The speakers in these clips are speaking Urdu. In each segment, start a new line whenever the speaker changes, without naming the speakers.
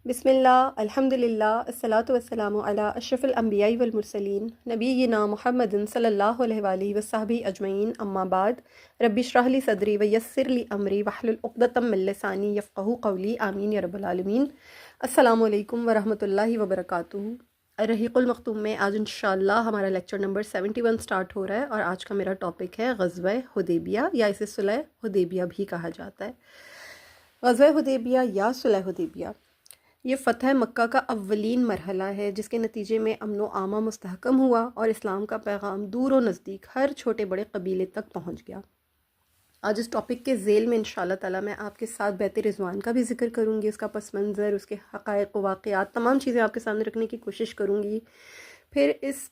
بسم اللہ الحمد للہ الصلاۃ والسلام علی اشرف الانبیاء والمرسلین نبینا محمد صلی اللہ علیہ وآلہ وصحبہ اجمعین اما بعد رب اشرح لی صدری ویسر لی امری واحلل عقدۃ من لسانی یفقہوا قولی آمین یا رب العالمین۔ السلام علیکم ورحمۃ اللہ وبرکاتہ۔ الرحیق المختوم میں آج انشاءاللہ ہمارا لیکچر نمبر 71 سٹارٹ ہو رہا ہے، اور آج کا میرا ٹاپک ہے غزوہ حدیبیہ، یا اسے صلح حدیبیہ بھی کہا جاتا ہے۔ غزوہ حدیبیہ یا صلح حدیبیہ یہ فتح مکہ کا اولین مرحلہ ہے، جس کے نتیجے میں امن و امان مستحکم ہوا اور اسلام کا پیغام دور و نزدیک ہر چھوٹے بڑے قبیلے تک پہنچ گیا۔ آج اس ٹاپک کے ذیل میں انشاءاللہ تعالیٰ میں آپ کے ساتھ بیت رضوان کا بھی ذکر کروں گی، اس کا پس منظر، اس کے حقائق و واقعات، تمام چیزیں آپ کے سامنے رکھنے کی کوشش کروں گی۔ پھر اس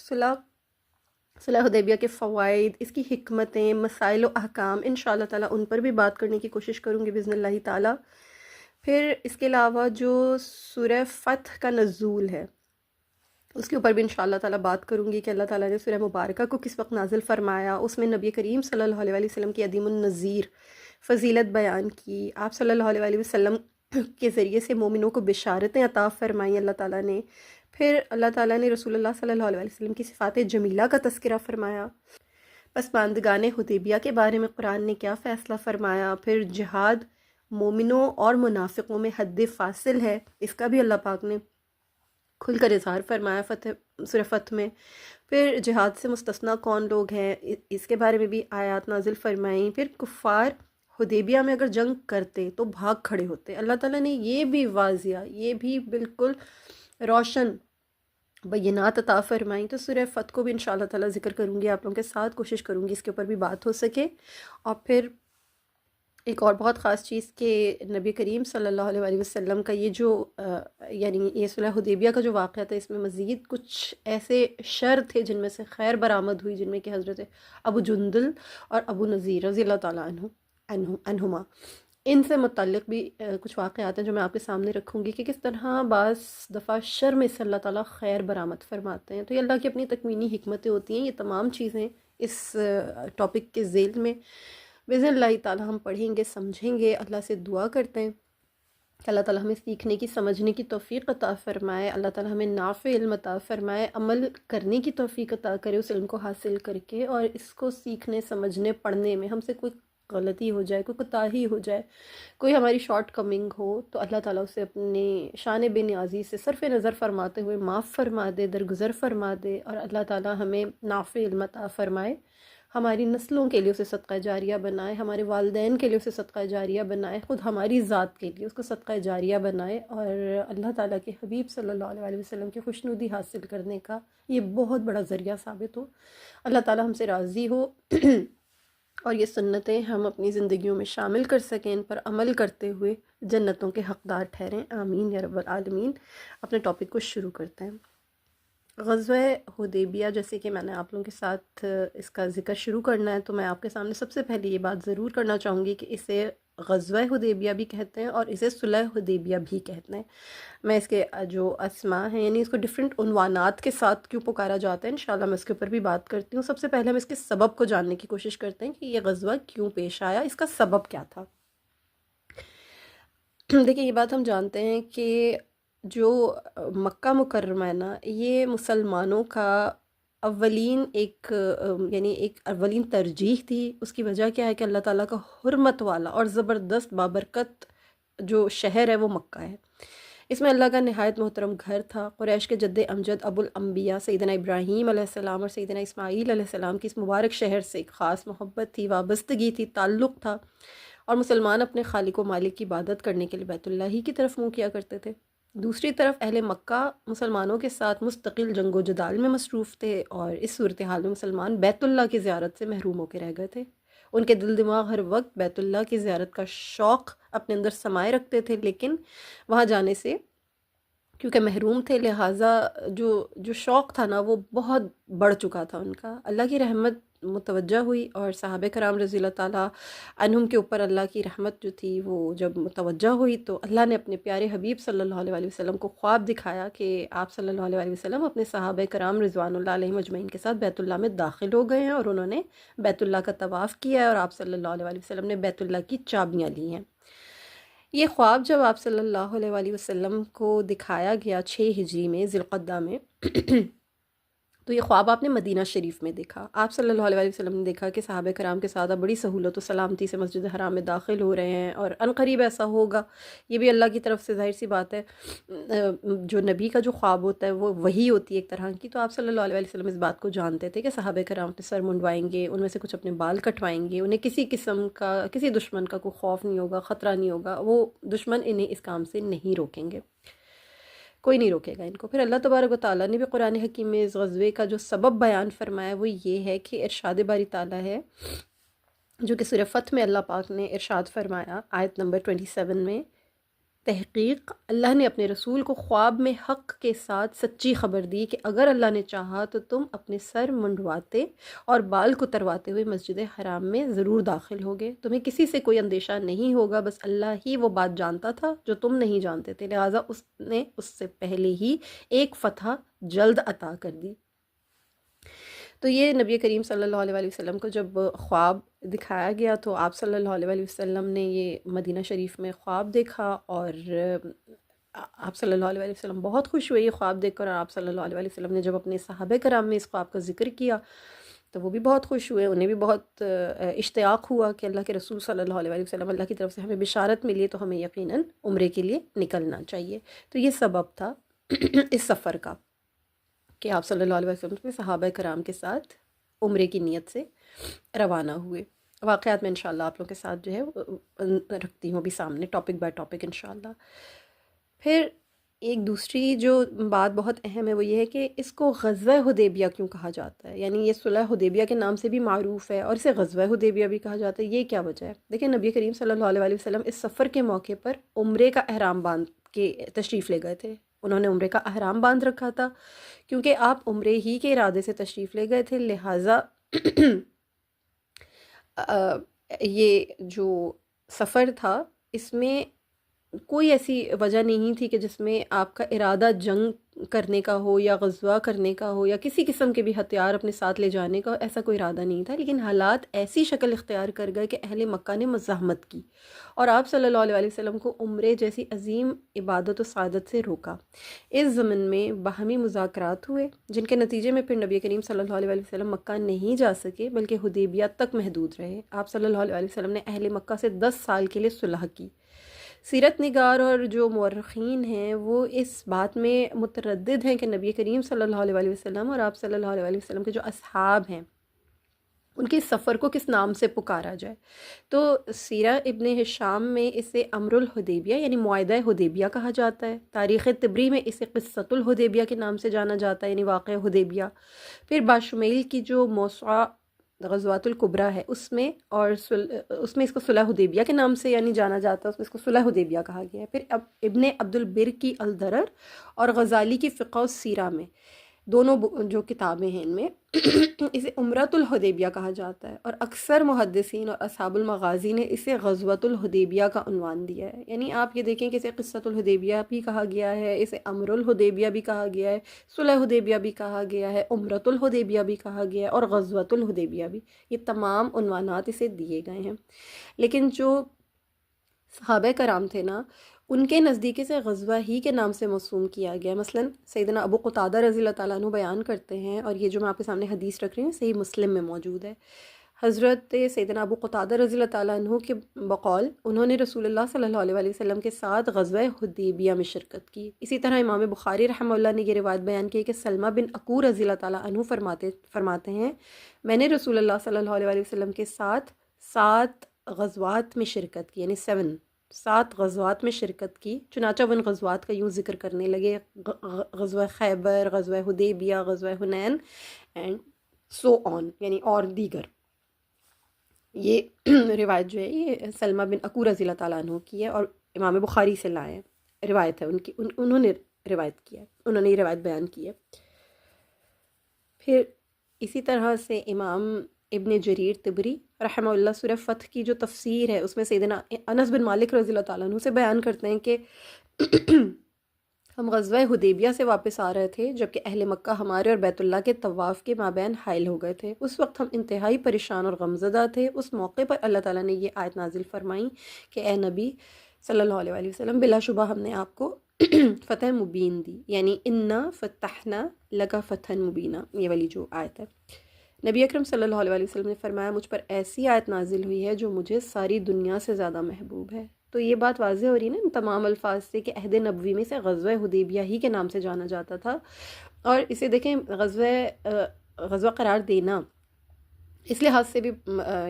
صلح حدیبیہ کے فوائد، اس کی حکمتیں، مسائل و احکام، انشاءاللہ تعالیٰ ان پر بھی بات کرنے کی کوشش کروں گی بإذن اللہ تعالیٰ۔ پھر اس کے علاوہ جو سورہ فتح کا نزول ہے اس کے اوپر بھی انشاءاللہ تعالیٰ بات کروں گی کہ اللہ تعالیٰ نے سورہ مبارکہ کو کس وقت نازل فرمایا، اس میں نبی کریم صلی اللہ علیہ وآلہ وسلم کی عدیم النظیر فضیلت بیان کی، آپ صلی اللہ علیہ وآلہ وسلم کے ذریعے سے مومنوں کو بشارتیں عطا فرمائیں اللہ تعالیٰ نے۔ پھر اللہ تعالیٰ نے رسول اللہ صلی اللہ علیہ وآلہ وسلم کی صفات جمیلہ کا تذکرہ فرمایا۔ پسماندگان حدیبیہ کے بارے میں قرآن نے کیا فیصلہ فرمایا۔ پھر جہاد مومنوں اور منافقوں میں حد فاصل ہے، اس کا بھی اللہ پاک نے کھل کر اظہار فرمایا سورہ فتح میں۔ پھر جہاد سے مستثنیٰ کون لوگ ہیں، اس کے بارے میں بھی آیات نازل فرمائیں۔ پھر کفار حدیبیہ میں اگر جنگ کرتے تو بھاگ کھڑے ہوتے، اللہ تعالیٰ نے یہ بھی واضح، یہ بھی بالکل روشن بینات عطا فرمائیں۔ تو سورہ فتح کو بھی انشاءاللہ تعالیٰ ذکر کروں گی آپ لوگوں کے ساتھ، کوشش کروں گی اس کے اوپر بھی بات ہو سکے۔ اور پھر ایک اور بہت خاص چیز کہ نبی کریم صلی اللہ علیہ وآلہ وسلم کا یہ جو یعنی یہ صلح حدیبیہ کا جو واقعہ تھا، اس میں مزید کچھ ایسے شر تھے جن میں سے خیر برآمد ہوئی، جن میں کہ حضرت ابو جندل اور ابو نذیر رضی اللہ تعالیٰ عنہما، ان سے متعلق بھی کچھ واقعات ہیں جو میں آپ کے سامنے رکھوں گی کہ کس طرح بعض دفعہ شر میں سے اللہ تعالیٰ خیر برآمد فرماتے ہیں۔ تو یہ اللہ کی اپنی تکوینی حکمتیں ہوتی ہیں۔ یہ تمام چیزیں اس ٹاپک کے ذیل میں بإذن اللہ تعالیٰ ہم پڑھیں گے، سمجھیں گے۔ اللہ سے دعا کرتے ہیں کہ اللہ تعالیٰ ہمیں سیکھنے کی، سمجھنے کی توفیق عطا فرمائے، اللہ تعالیٰ ہمیں نافع علم عطا فرمائے، عمل کرنے کی توفیق عطا کرے اس علم کو حاصل کر کے، اور اس کو سیکھنے، سمجھنے، پڑھنے میں ہم سے کوئی غلطی ہو جائے، کوئی کوتاہی ہو جائے، کوئی ہماری شارٹ کمنگ ہو، تو اللہ تعالیٰ اسے اپنی شان بے نیازی سے صرف نظر فرماتے ہوئے معاف فرما دے، درگزر فرما دے، اور اللہ تعالیٰ ہمیں نافع علم عطا فرمائے، ہماری نسلوں کے لیے اسے صدقہ جاریہ بنائے، ہمارے والدین کے لیے اسے صدقہ جاریہ بنائے، خود ہماری ذات کے لیے اس کو صدقہ جاریہ بنائے، اور اللہ تعالیٰ کے حبیب صلی اللہ علیہ وآلہ وسلم کی خوشنودی حاصل کرنے کا یہ بہت بڑا ذریعہ ثابت ہو۔ اللہ تعالیٰ ہم سے راضی ہو اور یہ سنتیں ہم اپنی زندگیوں میں شامل کر سکیں، ان پر عمل کرتے ہوئے جنتوں کے حقدار ٹھہریں، آمین یا رب العالمین۔ اپنے ٹاپک کو شروع کرتے ہیں۔ غزوہ حدیبیہ، جیسے کہ میں نے آپ لوگوں کے ساتھ اس کا ذکر شروع کرنا ہے، تو میں آپ کے سامنے سب سے پہلے یہ بات ضرور کرنا چاہوں گی کہ اسے غزوہ حدیبیہ بھی کہتے ہیں اور اسے صلح حدیبیہ بھی کہتے ہیں۔ میں اس کے جو اسماء ہیں، یعنی اس کو ڈیفرنٹ عنوانات کے ساتھ کیوں پکارا جاتا ہے، انشاءاللہ میں اس کے اوپر بھی بات کرتی ہوں۔ سب سے پہلے ہم اس کے سبب کو جاننے کی کوشش کرتے ہیں کہ یہ غزوہ کیوں پیش آیا، اس کا سبب کیا تھا۔ دیکھیں، یہ بات ہم جانتے ہیں کہ جو مکہ مکرمہ ہے نا، یہ مسلمانوں کا اولین یعنی ایک اولین ترجیح تھی۔ اس کی وجہ کیا ہے کہ اللہ تعالیٰ کا حرمت والا اور زبردست بابرکت جو شہر ہے وہ مکہ ہے۔ اس میں اللہ کا نہایت محترم گھر تھا۔ قریش کے جد امجد ابو الانبیاء سیدنا ابراہیم علیہ السلام اور سیدنا اسماعیل علیہ السلام کی اس مبارک شہر سے ایک خاص محبت تھی، وابستگی تھی، تعلق تھا، اور مسلمان اپنے خالق و مالک کی عبادت کرنے کے لیے بیت اللہ ہی کی طرف منہ کیا کرتے تھے۔ دوسری طرف اہل مکہ مسلمانوں کے ساتھ مستقل جنگ و جدال میں مصروف تھے، اور اس صورتحال میں مسلمان بیت اللہ کی زیارت سے محروم ہو کے رہ گئے تھے۔ ان کے دل دماغ ہر وقت بیت اللہ کی زیارت کا شوق اپنے اندر سمائے رکھتے تھے، لیکن وہاں جانے سے کیونکہ محروم تھے، لہٰذا جو شوق تھا نا وہ بہت بڑھ چکا تھا ان کا۔ اللہ کی رحمت متوجہ ہوئی، اور صحابہ کرام رضی اللہ تعالیٰ عنہم کے اوپر اللہ کی رحمت جو تھی وہ جب متوجہ ہوئی، تو اللہ نے اپنے پیارے حبیب صلی اللہ علیہ وآلہ وسلم کو خواب دکھایا کہ آپ صلی اللہ علیہ وآلہ وسلم اپنے صحابہ کرام رضوان اللہ علیہم اجمعین کے ساتھ بیت اللہ میں داخل ہو گئے ہیں، اور انہوں نے بیت اللہ کا طواف کیا ہے، اور آپ صلی اللہ علیہ وآلہ وسلم نے بیت اللہ کی چابیاں لی ہیں۔ یہ خواب جب آپ صلی اللہ علیہ وآلہ وسلم کو دکھایا گیا 6 ہجری میں ذی القعدہ میں تو یہ خواب آپ نے مدینہ شریف میں دیکھا. آپ صلی اللہ علیہ وآلہ وسلم نے دیکھا کہ صحابہ کرام کے ساتھ آپ بڑی سہولت و سلامتی سے مسجد حرام میں داخل ہو رہے ہیں، اور عنقریب ایسا ہوگا. یہ بھی اللہ کی طرف سے ظاہر سی بات ہے، جو نبی کا جو خواب ہوتا ہے وہ وحی ہوتی ہے ایک طرح کی. تو آپ صلی اللہ علیہ وآلہ وسلم اس بات کو جانتے تھے کہ صحابہ کرام اپنے سر منڈوائیں گے، ان میں سے کچھ اپنے بال کٹوائیں گے، انہیں کسی قسم کا، کسی دشمن کا کوئی خوف نہیں ہوگا، خطرہ نہیں ہوگا، وہ دشمن انہیں اس کام سے نہیں روکیں گے، کوئی نہیں روکے گا ان کو. پھر اللہ تبارک و تعالیٰ نے بھی قرآن حکیم میں اس غزوے کا جو سبب بیان فرمایا وہ یہ ہے کہ ارشاد باری تعالیٰ ہے جو کہ سورہ فتح میں اللہ پاک نے ارشاد فرمایا آیت نمبر 27 میں، تحقیق اللہ نے اپنے رسول کو خواب میں حق کے ساتھ سچی خبر دی کہ اگر اللہ نے چاہا تو تم اپنے سر منڈواتے اور بال کترواتے ہوئے مسجد حرام میں ضرور داخل ہوگے، تمہیں کسی سے کوئی اندیشہ نہیں ہوگا، بس اللہ ہی وہ بات جانتا تھا جو تم نہیں جانتے تھے، لہٰذا اس نے اس سے پہلے ہی ایک فتح جلد عطا کر دی. تو یہ نبی کریم صلی اللہ علیہ وآلہ وسلم کو جب خواب دکھایا گیا تو آپ صلی اللہ علیہ وآلہ وسلم نے یہ مدینہ شریف میں خواب دیکھا، اور آپ صلی اللہ علیہ وآلہ وسلم بہت خوش ہوئے یہ خواب دیکھ کر. اور آپ صلی اللہ علیہ وآلہ وسلم نے جب اپنے صحابہ کرام میں اس خواب کا ذکر کیا تو وہ بھی بہت خوش ہوئے، انہیں بھی بہت اشتیاق ہوا کہ اللہ کے رسول صلی اللہ علیہ وآلہ وسلم، اللہ کی طرف سے ہمیں بشارت ملی ہے تو ہمیں یقیناً عمرے کے لیے نکلنا چاہیے. تو یہ سبب تھا اس سفر کا کہ آپ صلی اللہ علیہ وسلم اپنے صحابہ کرام کے ساتھ عمرے کی نیت سے روانہ ہوئے. واقعات میں انشاءاللہ آپ لوگوں کے ساتھ جو ہے رکھتی ہوں ابھی سامنے، ٹاپک بائی ٹاپک انشاءاللہ. پھر ایک دوسری جو بات بہت اہم ہے وہ یہ ہے کہ اس کو غزوہ حدیبیہ کیوں کہا جاتا ہے، یعنی یہ صلح حدیبیہ کے نام سے بھی معروف ہے اور اسے غزوہ حدیبیہ بھی کہا جاتا ہے. یہ کیا وجہ ہے؟ دیکھیں، نبی کریم صلی اللہ علیہ وآلہ وسلم اس سفر کے موقع پر عمرے کا احرام باندھ کے تشریف لے گئے تھے. انہوں نے عمرے کا احرام باندھ رکھا تھا کیونکہ آپ عمرے ہی کے ارادے سے تشریف لے گئے تھے، لہٰذا یہ جو سفر تھا اس میں کوئی ایسی وجہ نہیں تھی کہ جس میں آپ کا ارادہ جنگ کرنے کا ہو یا غزوہ کرنے کا ہو یا کسی قسم کے بھی ہتھیار اپنے ساتھ لے جانے کا ہو، ایسا کوئی ارادہ نہیں تھا. لیکن حالات ایسی شکل اختیار کر گئے کہ اہل مکہ نے مزاحمت کی اور آپ صلی اللہ علیہ وآلہ وسلم کو عمرے جیسی عظیم عبادت و سعادت سے روکا. اس ضمن میں باہمی مذاکرات ہوئے جن کے نتیجے میں پھر نبی کریم صلی اللہ علیہ وآلہ وسلم مکہ نہیں جا سکے بلکہ حدیبیہ تک محدود رہے. آپ صلی اللہ علیہ وآلہ وسلم نے اہل مکہ سے 10 سال کے لیے صلح کی. سیرت نگار اور جو مورخین ہیں وہ اس بات میں متردد ہیں کہ نبی کریم صلی اللہ علیہ وآلہ وسلم اور آپ صلی اللہ علیہ وآلہ وسلم کے جو اصحاب ہیں ان کے سفر کو کس نام سے پکارا جائے. تو سیرہ ابن ہشام میں اسے امر الحدیبیہ یعنی معاہدہ حدیبیہ کہا جاتا ہے. تاریخ طبری میں اسے قصۃ الحدیبیہ کے نام سے جانا جاتا ہے یعنی واقعہ حدیبیہ. پھر باشمیل کی جو موسوعہ غزوات الکبریٰ ہے اس میں اس میں اس کو صلح حدیبیہ کے نام سے یعنی جانا جاتا ہے، اس میں اس کو صلح حدیبیہ کہا گیا ہے. پھر ابن عبد البر کی الدرر اور غزالی کی فقہ السیرہ میں، دونوں جو کتابیں ہیں ان میں اسے عمرۃ الحدیبیہ کہا جاتا ہے، اور اکثر محدثین اور اصحاب المغازی نے اسے غزوۃ الحدیبیہ کا عنوان دیا ہے. یعنی آپ یہ دیکھیں کہ اسے قصۃ الحدیبیہ بھی کہا گیا ہے، اسے امر الحدیبیہ بھی کہا گیا ہے، صلح حدیبیہ بھی کہا گیا ہے، عمرۃ الحدیبیہ بھی کہا گیا ہے اور غزوۃ الحدیبیہ بھی. یہ تمام عنوانات اسے دیے گئے ہیں. لیکن جو صحابہ کرام تھے نا، ان کے نزدیک سے غزوہ ہی کے نام سے موسوم کیا گیا. مثلا سیدنا ابو قتادہ رضی اللہ تعالیٰ عنہ بیان کرتے ہیں، اور یہ جو میں آپ کے سامنے حدیث رکھ رہی ہوں صحیح مسلم میں موجود ہے. حضرت سیدنا ابو قتادہ رضی اللہ تعالیٰ عنہ کے بقول انہوں نے رسول اللہ صلی اللہ علیہ وآلہ وسلم کے ساتھ غزوہ حدیبیہ میں شرکت کی. اسی طرح امام بخاری رحمہ اللہ نے یہ روایت بیان کی کہ سلمہ بن عقور رضی اللہ تعالیٰ عنہ فرماتے ہیں، میں نے رسول اللہ صلی اللہ علیہ وآلہ وسلم کے ساتھ 7 غزوات میں شرکت کی، یعنی 7 غزوات میں شرکت کی. چنانچہ وہ ان غزوات کا یوں ذکر کرنے لگے: غزوہ خیبر، غزوہ حدیبیہ، غزوہ حنین اینڈ سو آن، یعنی اور دیگر. یہ روایت جو ہے یہ سلمہ بن عقور رضی اللہ تعالیٰ عنہ کی ہے اور امام بخاری سے لائے ہیں، روایت ہے ان کی، انہوں نے روایت کیا ہے، انہوں نے یہ روایت بیان کی ہے. پھر اسی طرح سے امام ابن جریر طبری رحمہ اللہ سورہ فتح کی جو تفسیر ہے اس میں سیدنا انس بن مالک رضی اللہ تعالیٰ عنہ سے بیان کرتے ہیں کہ ہم غزوہ حدیبیہ سے واپس آ رہے تھے جبکہ اہل مکہ ہمارے اور بیت اللہ کے طواف کے مابین حائل ہو گئے تھے. اس وقت ہم انتہائی پریشان اور غمزدہ تھے. اس موقع پر اللہ تعالیٰ نے یہ آیت نازل فرمائی کہ اے نبی صلی اللہ علیہ وآلہ وسلم، بلا شبہ ہم نے آپ کو فتح مبین دی، یعنی انا فتحنا لکا فتحا مبینہ، یہ والی جو آیت ہے۔ نبی اکرم صلی اللہ علیہ وآلہ وسلم نے فرمایا مجھ پر ایسی آیت نازل ہوئی ہے جو مجھے ساری دنیا سے زیادہ محبوب ہے۔ تو یہ بات واضح ہو رہی ہے نا ان تمام الفاظ سے کہ عہد نبوی میں سے غزوہ حدیبیہ ہی کے نام سے جانا جاتا تھا، اور اسے دیکھیں غزوہ قرار دینا اس لحاظ سے بھی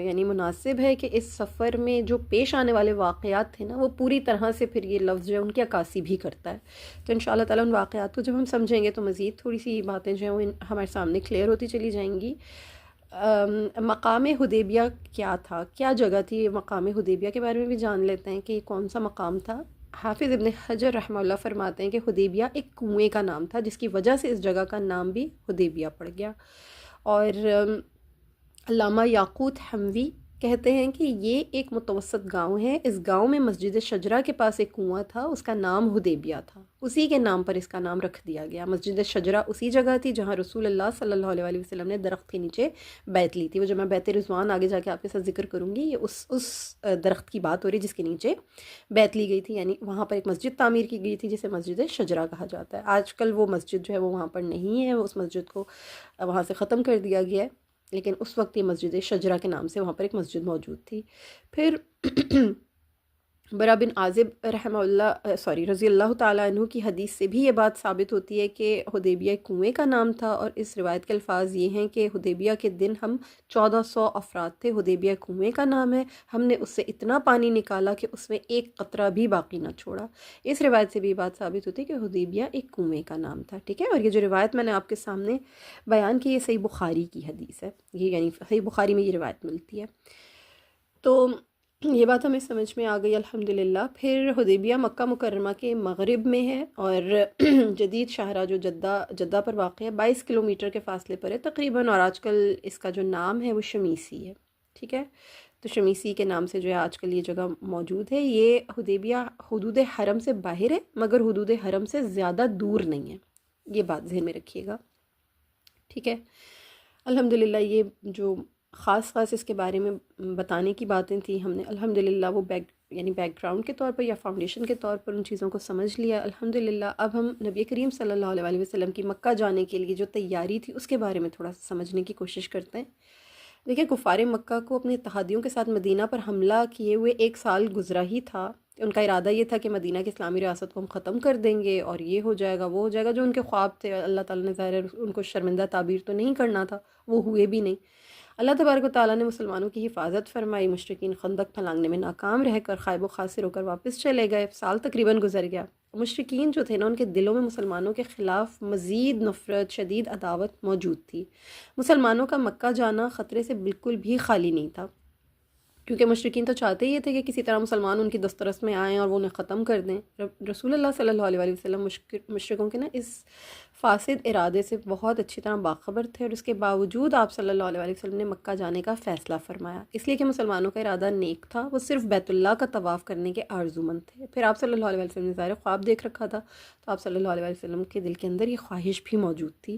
یعنی مناسب ہے کہ اس سفر میں جو پیش آنے والے واقعات تھے نا وہ پوری طرح سے پھر یہ لفظ جو ہے ان کی عکاسی بھی کرتا ہے۔ تو ان شاء اللہ تعالیٰ ان واقعات کو جب ہم سمجھیں گے تو مزید تھوڑی سی باتیں جو ہیں وہ ہمارے سامنے کلیئر ہوتی چلی جائیں گی۔ مقام حدیبیہ کیا تھا، کیا جگہ تھی؟ یہ مقام حدیبیہ کے بارے میں بھی جان لیتے ہیں کہ یہ کون سا مقام تھا۔ حافظ ابن حجر رحمہ اللہ فرماتے ہیں کہ حدیبیہ ایک کنویں کا نام تھا جس کی وجہ سے اس جگہ کا نام بھی حدیبیہ پڑ گیا۔ اور علامہ یاقوت حموی کہتے ہیں کہ یہ ایک متوسط گاؤں ہے، اس گاؤں میں مسجد شجرہ کے پاس ایک کنواں تھا، اس کا نام حدیبیہ تھا، اسی کے نام پر اس کا نام رکھ دیا گیا۔ مسجد شجرہ اسی جگہ تھی جہاں رسول اللہ صلی اللہ علیہ وآلہ وسلم نے درخت کے نیچے بیعت لی تھی۔ وہ جو میں بیعت رضوان آگے جا کے آپ کے ساتھ ذکر کروں گی، یہ اس درخت کی بات ہو رہی ہے جس کے نیچے بیعت لی گئی تھی، یعنی وہاں پر ایک مسجد تعمیر کی گئی تھی جسے مسجد شجرہ کہا جاتا ہے۔ آج کل وہ مسجد جو ہے وہ وہاں پر نہیں ہے، اس مسجد کو وہاں سے ختم کر دیا گیا ہے، لیکن اس وقت یہ مسجد شجرہ کے نام سے وہاں پر ایک مسجد موجود تھی۔ پھر برا بن عازب رضی اللہ تعالیٰ عنہ کی حدیث سے بھی یہ بات ثابت ہوتی ہے کہ حدیبیہ ایک کنویں کا نام تھا، اور اس روایت کے الفاظ یہ ہیں کہ حدیبیہ کے دن ہم 1400 افراد تھے، حدیبیہ کنویں کا نام ہے، ہم نے اس سے اتنا پانی نکالا کہ اس میں ایک قطرہ بھی باقی نہ چھوڑا۔ اس روایت سے بھی بات ثابت ہوتی ہے کہ حدیبیہ ایک کنویں کا نام تھا، ٹھیک ہے۔ اور یہ جو روایت میں نے آپ کے سامنے بیان کی، یہ صحیح بخاری کی حدیث ہے، یہ یعنی صحیح بخاری میں یہ روایت ملتی ہے۔ تو یہ بات ہمیں سمجھ میں آ گئی الحمدللہ۔ پھر حدیبیہ مکہ مکرمہ کے مغرب میں ہے، اور جدید شاہراہ جو جدہ پر واقع ہے 22 کلومیٹر کے فاصلے پر ہے تقریباً، اور آج کل اس کا جو نام ہے وہ شمیسی ہے، ٹھیک ہے۔ تو شمیسی کے نام سے جو ہے آج کل یہ جگہ موجود ہے۔ یہ حدیبیہ حدود حرم سے باہر ہے مگر حدود حرم سے زیادہ دور نہیں ہے، یہ بات ذہن میں رکھیے گا، ٹھیک ہے۔ الحمدللہ یہ جو خاص اس کے بارے میں بتانے کی باتیں تھیں، ہم نے الحمدللہ وہ بیک گراؤنڈ کے طور پر یا فاؤنڈیشن کے طور پر ان چیزوں کو سمجھ لیا الحمدللہ۔ اب ہم نبی کریم صلی اللہ علیہ وآلہ وسلم کی مکہ جانے کے لیے جو تیاری تھی اس کے بارے میں تھوڑا سمجھنے کی کوشش کرتے ہیں۔ دیکھیں، کفار مکہ کو اپنے اتحادیوں کے ساتھ مدینہ پر حملہ کیے ہوئے 1 سال گزرا ہی تھا۔ ان کا ارادہ یہ تھا کہ مدینہ کی اسلامی ریاست کو ہم ختم کر دیں گے، اور یہ ہو جائے گا وہ ہو جائے گا، جو ان کے خواب تھے اللہ تعالیٰ نے ظاہر ان کو شرمندہ تعبیر تو نہیں کرنا تھا، وہ ہوئے بھی نہیں۔ اللہ تبارک و تعالیٰ نے مسلمانوں کی حفاظت فرمائی، مشرکین خندق پھلانگنے میں ناکام رہ کر خائب و خاسر ہو کر واپس چلے گئے، سال تقریباً گزر گیا۔ مشرکین جو تھے نا ان کے دلوں میں مسلمانوں کے خلاف مزید نفرت، شدید عداوت موجود تھی۔ مسلمانوں کا مکہ جانا خطرے سے بالکل بھی خالی نہیں تھا، کیونکہ مشرکین تو چاہتے ہی تھے کہ کسی طرح مسلمان ان کی دسترس میں آئیں اور وہ انہیں ختم کر دیں۔ رسول اللہ صلی اللہ علیہ وسلم مشرکوں کے نا اس فاسد ارادے سے بہت اچھی طرح باخبر تھے، اور اس کے باوجود آپ صلی اللہ علیہ وسلم نے مکہ جانے کا فیصلہ فرمایا، اس لیے کہ مسلمانوں کا ارادہ نیک تھا، وہ صرف بیت اللہ کا طواف کرنے کے آرزومند تھے۔ پھر آپ صلی اللہ علیہ وسلم نے ظاہر خواب دیکھ رکھا تھا، تو آپ صلی اللہ علیہ وسلم کے دل کے اندر یہ خواہش بھی موجود تھی۔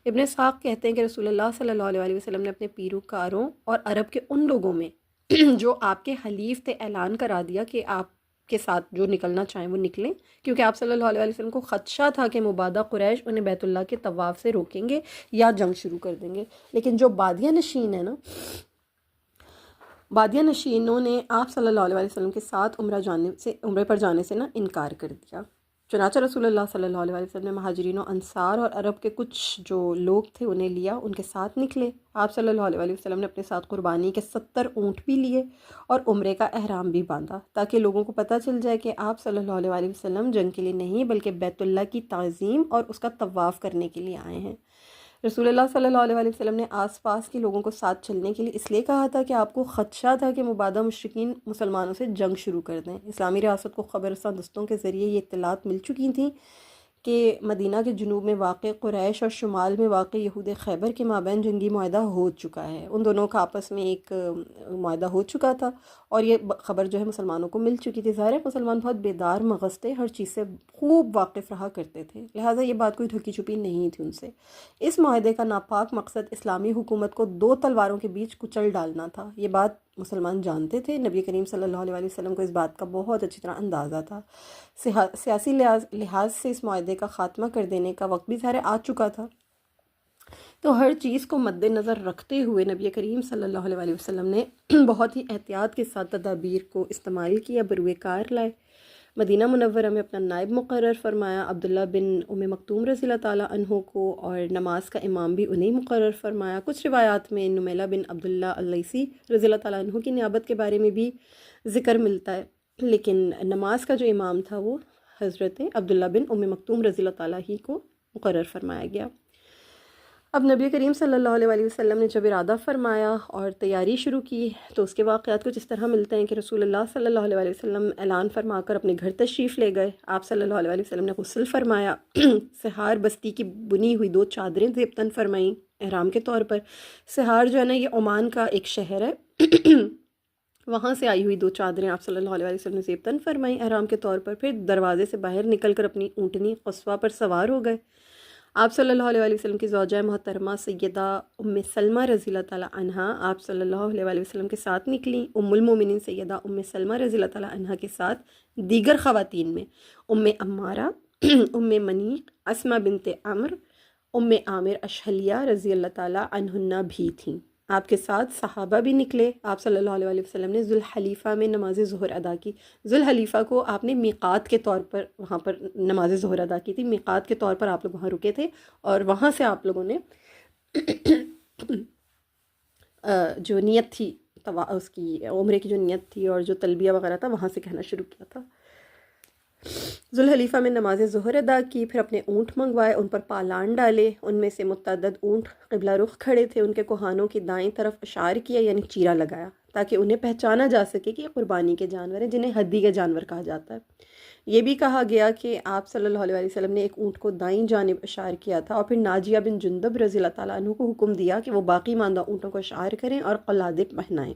ابن اسحاق کہتے ہیں کہ رسول اللہ صلی اللہ علیہ وسلم نے اپنے پیروکاروں اور عرب کے ان لوگوں میں جو آپ کے حلیف تھے اعلان کرا دیا کہ آپ کے ساتھ جو نکلنا چاہیں وہ نکلیں، کیونکہ آپ صلی اللہ علیہ وسلم کو خدشہ تھا کہ مبادہ قریش انہیں بیت اللہ کے طواف سے روکیں گے یا جنگ شروع کر دیں گے۔ لیکن جو بادیہ نشین ہیں نا، بادیہ نشینوں نے آپ صلی اللہ علیہ وسلم کے ساتھ عمرے پر جانے سے نا انکار کر دیا۔ چنانچہ رسول اللہ صلی اللہ علیہ وسلم نے مہاجرین و انصار اور عرب کے کچھ جو لوگ تھے انہیں لیا، ان کے ساتھ نکلے۔ آپ صلی اللہ علیہ وسلم نے اپنے ساتھ قربانی کے 70 اونٹ بھی لیے اور عمرے کا احرام بھی باندھا، تاکہ لوگوں کو پتہ چل جائے کہ آپ صلی اللہ علیہ وسلم جنگ کے لیے نہیں بلکہ بیت اللہ کی تعظیم اور اس کا طواف کرنے کے لیے آئے ہیں۔ رسول اللہ صلی اللہ علیہ وسلم نے آس پاس کے لوگوں کو ساتھ چلنے کے لیے اس لیے کہا تھا کہ آپ کو خدشہ تھا کہ مبادہ مشرکین مسلمانوں سے جنگ شروع کر دیں۔ اسلامی ریاست کو خبر رساں دستوں کے ذریعے یہ اطلاعات مل چکی تھیں کہ مدینہ کے جنوب میں واقع قریش اور شمال میں واقع یہود خیبر کے مابین جنگی معاہدہ ہو چکا ہے، ان دونوں کا آپس میں ایک معاہدہ ہو چکا تھا، اور یہ خبر جو ہے مسلمانوں کو مل چکی تھی۔ ظاہر ہے مسلمان بہت بیدار مغز تھے، ہر چیز سے خوب واقف رہا کرتے تھے، لہٰذا یہ بات کوئی ڈھکی چھپی نہیں تھی ان سے۔ اس معاہدے کا ناپاک مقصد اسلامی حکومت کو 2 تلواروں کے بیچ کچل ڈالنا تھا۔ یہ بات مسلمان جانتے تھے، نبی کریم صلی اللہ علیہ وسلم کو اس بات کا بہت اچھی طرح اندازہ تھا۔ سیاسی لحاظ سے اس معاہدے کا خاتمہ کر دینے کا وقت بھی ظاہر آ چکا تھا، تو ہر چیز کو مد نظر رکھتے ہوئے نبی کریم صلی اللہ علیہ وسلم نے بہت ہی احتیاط کے ساتھ تدابیر کو استعمال کیا، بروئے کار لائے۔ مدینہ منورہ میں اپنا نائب مقرر فرمایا عبداللہ بن ام مکتوم رضی اللہ تعالیٰ عنہ کو، اور نماز کا امام بھی انہیں مقرر فرمایا۔ کچھ روایات میں نمیلہ بن عبداللہ اللیثی رضی اللہ تعالیٰ عنہ کی نیابت کے بارے میں بھی ذکر ملتا ہے، لیکن نماز کا جو امام تھا وہ حضرت عبداللہ بن ام مکتوم رضی اللہ تعالیٰ ہی کو مقرر فرمایا گیا۔ اب نبی کریم صلی اللہ علیہ وسلم نے جب ارادہ فرمایا اور تیاری شروع کی تو اس کے واقعات کچھ اس طرح ملتے ہیں کہ رسول اللہ صلی اللہ علیہ وسلم اعلان فرما کر اپنے گھر تشریف لے گئے۔ آپ صلی اللہ علیہ وسلم نے غسل فرمایا، سہار بستی کی بنی ہوئی 2 چادریں زیبتن فرمائیں احرام کے طور پر۔ سہار جو ہے نا یہ عمان کا ایک شہر ہے، وہاں سے آئی ہوئی 2 چادریں آپ صلی اللہ علیہ وسلم نے زیبتن فرمائیں احرام کے طور پر۔ پھر دروازے سے باہر نکل کر اپنی اونٹنی قصوہ پر سوار ہو گئے۔ آپ صلی اللہ علیہ وسلم کی زوجہ محترمہ سیدہ ام سلمہ رضی اللہ تعالیٰ عنہا آپ صلی اللہ علیہ وسلم کے ساتھ نکلیں۔ ام المومنین سیدہ ام سلمہ رضی اللہ تعالیٰ عنہا کے ساتھ دیگر خواتین میں ام عمارہ، ام منیق، اسمہ بنت عمر، ام عامر اشہلیہ رضی اللہ تعالیٰ عنہن بھی تھیں۔ آپ کے ساتھ صحابہ بھی نکلے۔ آپ صلی اللہ علیہ وسلم نے ذوالحلیفہ میں نماز ظہر ادا کی۔ ذوالحلیفہ کو آپ نے میقات کے طور پر وہاں پر نماز ظہر ادا کی تھی، میقات کے طور پر آپ لوگ وہاں رکے تھے، اور وہاں سے آپ لوگوں نے جو نیت تھی اس کی عمرے کی جو نیت تھی اور جو تلبیہ وغیرہ تھا وہاں سے کہنا شروع کیا تھا۔ ذوالحلیفہ میں نماز ظہر ادا کی، پھر اپنے اونٹ منگوائے، ان پر پالان ڈالے، ان میں سے متعدد اونٹ قبلہ رخ کھڑے تھے، ان کے کوہانوں کی دائیں طرف اشار کیا یعنی چیرا لگایا تاکہ انہیں پہچانا جا سکے کہ یہ قربانی کے جانور ہیں جنہیں ہدی کے جانور کہا جاتا ہے۔ یہ بھی کہا گیا کہ آپ صلی اللہ علیہ وسلم نے ایک اونٹ کو دائیں جانب اشار کیا تھا، اور پھر ناجیہ بن جندب رضی اللہ تعالیٰ عنہ کو حکم دیا کہ وہ باقی ماندہ اونٹوں کو اشار کریں اور قلادب پہنائیں۔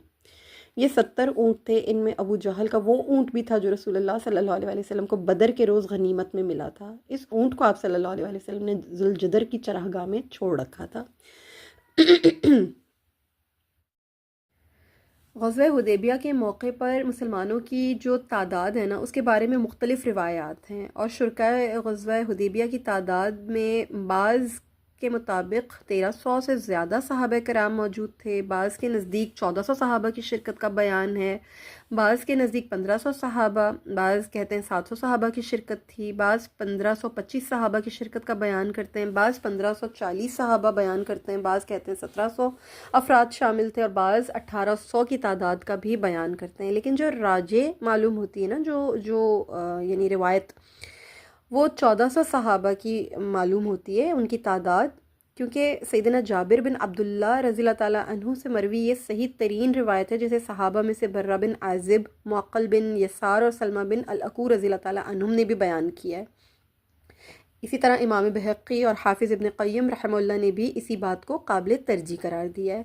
یہ 70 اونٹ تھے، ان میں ابو جہل کا وہ اونٹ بھی تھا جو رسول اللہ صلی اللہ علیہ وسلم کو بدر کے روز غنیمت میں ملا تھا۔ اس اونٹ کو آپ صلی اللہ علیہ وسلم نے ذوالجدر کی چراگاہ میں چھوڑ رکھا تھا۔ غزوہ حدیبیہ کے موقع پر مسلمانوں کی جو تعداد ہے نا اس کے بارے میں مختلف روایات ہیں، اور شرکائے غزوہ حدیبیہ کی تعداد میں بعض کے مطابق 1300 سے زیادہ صحابہ کرام موجود تھے، بعض کے نزدیک 1400 صحابہ کی شرکت کا بیان ہے، بعض کے نزدیک 1500 صحابہ، بعض کہتے ہیں 700 صحابہ کی شرکت تھی، بعض 1525 صحابہ کی شرکت کا بیان کرتے ہیں، بعض 1540 صحابہ بیان کرتے ہیں، بعض کہتے ہیں 1700 افراد شامل تھے، اور بعض 1800 کی تعداد کا بھی بیان کرتے ہیں۔ لیکن جو راجے معلوم ہوتی ہے نا جو یعنی روایت، وہ 1400 صحابہ کی معلوم ہوتی ہے ان کی تعداد، کیونکہ سیدنا جابر بن عبداللہ رضی اللہ تعالیٰ عنہ سے مروی یہ صحیح ترین روایت ہے، جسے صحابہ میں سے برہ بن عازب، معقل بن یسار اور سلمہ بن الاکو رضی اللہ تعالیٰ عنہم نے بھی بیان کیا ہے۔ اسی طرح امام بہقی اور حافظ ابن قیم رحمہ اللہ نے بھی اسی بات کو قابل ترجیح قرار دیا ہے۔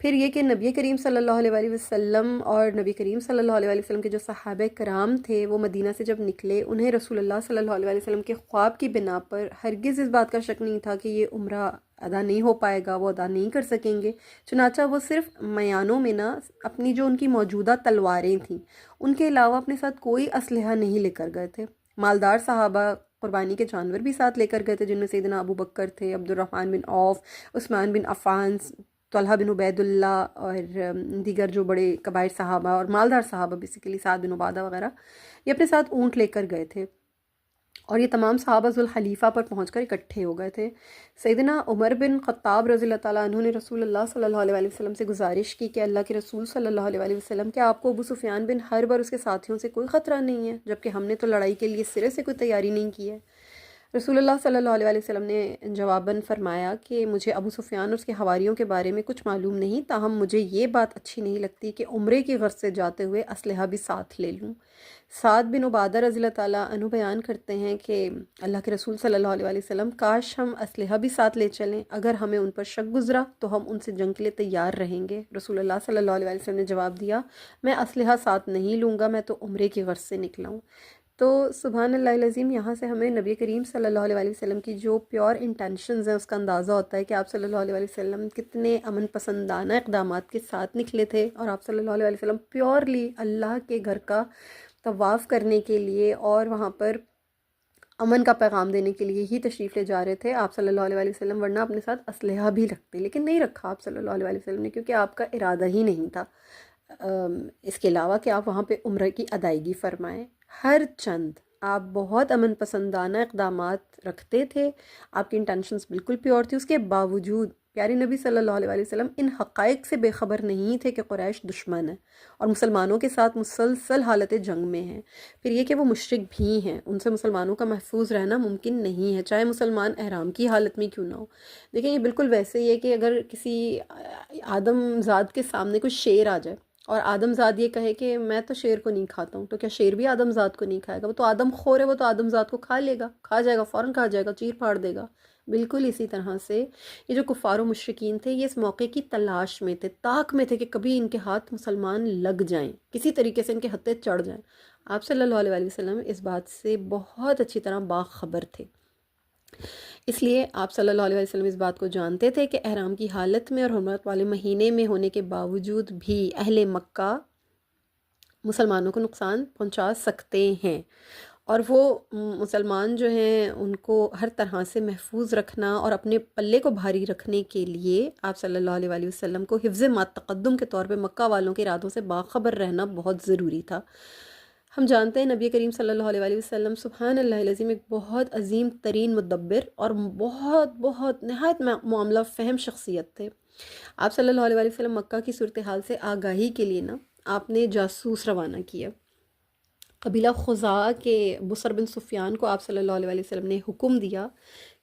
پھر یہ کہ نبی کریم صلی اللہ علیہ وسلم اور نبی کریم صلی اللہ علیہ وسلم کے جو صحابہ کرام تھے وہ مدینہ سے جب نکلے، انہیں رسول اللہ صلی اللہ علیہ وسلم کے خواب کی بنا پر ہرگز اس بات کا شک نہیں تھا کہ یہ عمرہ ادا نہیں ہو پائے گا، وہ ادا نہیں کر سکیں گے۔ چنانچہ وہ صرف میانوں میں نہ اپنی جو ان کی موجودہ تلواریں تھیں ان کے علاوہ اپنے ساتھ کوئی اسلحہ نہیں لے کر گئے تھے۔ مالدار صحابہ قربانی کے جانور بھی ساتھ لے کر گئے تھے، جن میں سیدنا ابو بکر تھے، عبد الرحمن بن عوف، عثمان بن عفان، طلحہ بن عبید اللہ اور دیگر جو بڑے کبائر صحابہ اور مالدار صحابہ بیسیکلی سعد بن عبادہ وغیرہ، یہ اپنے ساتھ اونٹ لے کر گئے تھے، اور یہ تمام صحابہ ذوالحلیفہ پر پہنچ کر اکٹھے ہو گئے تھے۔ سیدنا عمر بن خطاب رضی اللہ تعالیٰ عنہ نے رسول اللہ صلی اللہ علیہ وسلم سے گزارش کی کہ اللہ کے رسول صلی اللہ علیہ وسلم، کیا آپ کو ابو سفیان بن حرب اور اس کے ساتھیوں سے کوئی خطرہ نہیں ہے، جبکہ ہم نے تو لڑائی کے لیے سرے سے کوئی تیاری نہیں کی ہے؟ رسول اللہ صلی اللہ علیہ وسلم نے جواباً فرمایا کہ مجھے ابو سفیان اور اس کے حواریوں کے بارے میں کچھ معلوم نہیں، تاہم مجھے یہ بات اچھی نہیں لگتی کہ عمرے کی غرض سے جاتے ہوئے اسلحہ بھی ساتھ لے لوں۔ سعد بن عبادہ رضی اللہ تعالیٰ عنہ بیان کرتے ہیں کہ اللہ کے رسول صلی اللہ علیہ وسلم، کاش ہم اسلحہ بھی ساتھ لے چلیں، اگر ہمیں ان پر شک گزرا تو ہم ان سے جنگ کے لیے تیار رہیں گے۔ رسول اللہ صلی اللہ علیہ وسلم نے جواب دیا، میں اسلحہ ساتھ نہیں لوں گا، میں تو عمرے کی غرض سے نکلا ہوں۔ تو سبحان اللہ العظیم، یہاں سے ہمیں نبی کریم صلی اللہ علیہ وسلم کی جو پیور انٹینشنز ہیں اس کا اندازہ ہوتا ہے کہ آپ صلی اللہ علیہ وسلم کتنے امن پسندانہ اقدامات کے ساتھ نکلے تھے، اور آپ صلی اللہ علیہ وسلم پیورلی اللہ کے گھر کا طواف کرنے کے لیے اور وہاں پر امن کا پیغام دینے کے لیے ہی تشریف لے جا رہے تھے آپ صلی اللہ علیہ وسلم، ورنہ اپنے ساتھ اسلحہ بھی رکھتے، لیکن نہیں رکھا آپ صلی اللہ علیہ وسلم نے، کیونکہ آپ کا ارادہ ہی نہیں تھا اس کے علاوہ کہ آپ وہاں پہ عمرہ کی ادائیگی فرمائیں۔ ہر چند آپ بہت امن پسندانہ اقدامات رکھتے تھے، آپ کی انٹینشنز بالکل پیور تھی، اس کے باوجود پیارے نبی صلی اللہ علیہ وسلم ان حقائق سے بے خبر نہیں تھے کہ قریش دشمن ہے اور مسلمانوں کے ساتھ مسلسل حالت جنگ میں ہیں۔ پھر یہ کہ وہ مشرک بھی ہیں، ان سے مسلمانوں کا محفوظ رہنا ممکن نہیں ہے، چاہے مسلمان احرام کی حالت میں کیوں نہ ہو۔ دیکھیں یہ بالکل ویسے ہی ہے کہ اگر کسی آدم زاد کے سامنے کوئی شیر آ جائے اور آدم زاد یہ کہے کہ میں تو شیر کو نہیں کھاتا ہوں، تو کیا شیر بھی آدم زاد کو نہیں کھائے گا؟ وہ تو آدم خور ہے، وہ تو آدم زاد کو کھا لے گا، کھا جائے گا، فوراً کھا جائے گا، چیر پھاڑ دے گا۔ بالکل اسی طرح سے یہ جو کفار و مشرکین تھے، یہ اس موقع کی تلاش میں تھے، طاق میں تھے کہ کبھی ان کے ہاتھ مسلمان لگ جائیں، کسی طریقے سے ان کے ہتھے چڑھ جائیں۔ آپ صلی اللہ علیہ وسلم اس بات سے بہت اچھی طرح باخبر تھے، اس لیے آپ صلی اللہ علیہ وسلم اس بات کو جانتے تھے کہ احرام کی حالت میں اور حرمت والے مہینے میں ہونے کے باوجود بھی اہل مکہ مسلمانوں کو نقصان پہنچا سکتے ہیں، اور وہ مسلمان جو ہیں ان کو ہر طرح سے محفوظ رکھنا اور اپنے پلے کو بھاری رکھنے کے لیے آپ صلی اللہ علیہ وسلم کو حفظ ما تقدم کے طور پہ مکہ والوں کے ارادوں سے باخبر رہنا بہت ضروری تھا۔ ہم جانتے ہیں نبی کریم صلی اللہ علیہ وسلم سبحان اللہ العظیم ایک بہت عظیم ترین مدبر اور بہت نہایت معاملہ فہم شخصیت تھے۔ آپ صلی اللہ علیہ وسلم مکہ کی صورتحال سے آگاہی کے لیے نا آپ نے جاسوس روانہ کیا۔ قبیلہ خزاعہ کے بصر بن سفیان کو آپ صلی اللہ علیہ وسلم نے حکم دیا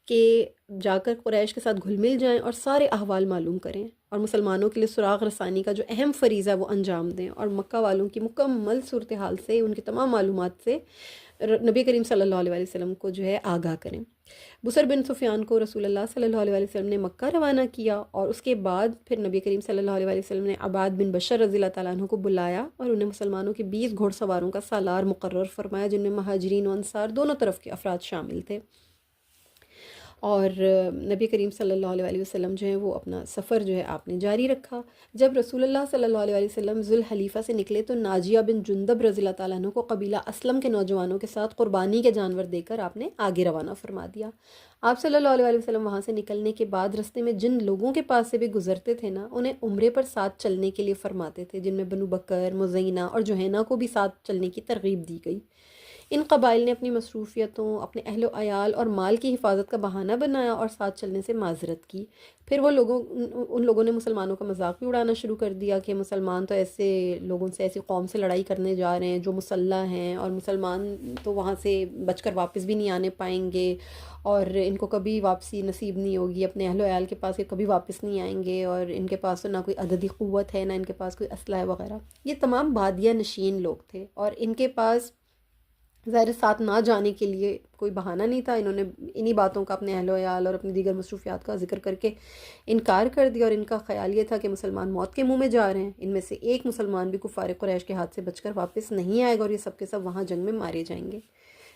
کہ جا کر قریش کے ساتھ گھل مل جائیں اور سارے احوال معلوم کریں اور مسلمانوں کے لیے سراغ رسانی کا جو اہم فریضہ ہے وہ انجام دیں، اور مکہ والوں کی مکمل صورتحال سے، ان کی تمام معلومات سے نبی کریم صلی اللہ علیہ وسلم کو جو ہے آگاہ کریں۔ بصر بن سفیان کو رسول اللہ صلی اللہ علیہ وسلم نے مکہ روانہ کیا، اور اس کے بعد پھر نبی کریم صلی اللہ علیہ وسلم نے عباد بن بشر رضی اللہ تعالیٰ عنہ کو بلایا اور انہیں مسلمانوں کے 20 گھوڑ سواروں کا سالار مقرر فرمایا، جن میں مہاجرین و انصار دونوں طرف کے افراد شامل تھے، اور نبی کریم صلی اللہ علیہ وسلم جو ہے وہ اپنا سفر جو ہے آپ نے جاری رکھا۔ جب رسول اللہ صلی اللہ علیہ وسلم ذوالحلیفہ سے نکلے تو ناجیہ بن جندب رضی اللہ تعالیٰ عنہ کو قبیلہ اسلم کے نوجوانوں کے ساتھ قربانی کے جانور دے کر آپ نے آگے روانہ فرما دیا۔ آپ صلی اللہ علیہ وسلم وہاں سے نکلنے کے بعد رستے میں جن لوگوں کے پاس سے بھی گزرتے تھے نا، انہیں عمرے پر ساتھ چلنے کے لیے فرماتے تھے، جن میں بنو بکر، مزینہ اور جوہینہ کو بھی ساتھ چلنے کی ترغیب دی گئی۔ ان قبائل نے اپنی مصروفیتوں، اپنے اہل و عیال اور مال کی حفاظت کا بہانہ بنایا اور ساتھ چلنے سے معذرت کی۔ پھر ان لوگوں نے مسلمانوں کا مذاق بھی اڑانا شروع کر دیا کہ مسلمان تو ایسے لوگوں سے، ایسی قوم سے لڑائی کرنے جا رہے ہیں جو مسلح ہیں، اور مسلمان تو وہاں سے بچ کر واپس بھی نہیں آنے پائیں گے، اور ان کو کبھی واپسی نصیب نہیں ہوگی، اپنے اہل و عیال کے پاس یہ کبھی واپس نہیں آئیں گے، اور ان کے پاس تو نہ کوئی عددی قوت ہے، نہ ان کے پاس کوئی اسلحہ وغیرہ۔ یہ تمام بادیہ نشین لوگ تھے اور ان کے پاس ظاہر ساتھ نہ جانے کے لیے کوئی بہانہ نہیں تھا۔ انہوں نے انہی باتوں کا اپنے اہل و عیال اور اپنی دیگر مصروفیات کا ذکر کر کے انکار کر دیا، اور ان کا خیال یہ تھا کہ مسلمان موت کے منہ میں جا رہے ہیں، ان میں سے ایک مسلمان بھی کفار قریش کے ہاتھ سے بچ کر واپس نہیں آئے گا، اور یہ سب کے سب وہاں جنگ میں مارے جائیں گے۔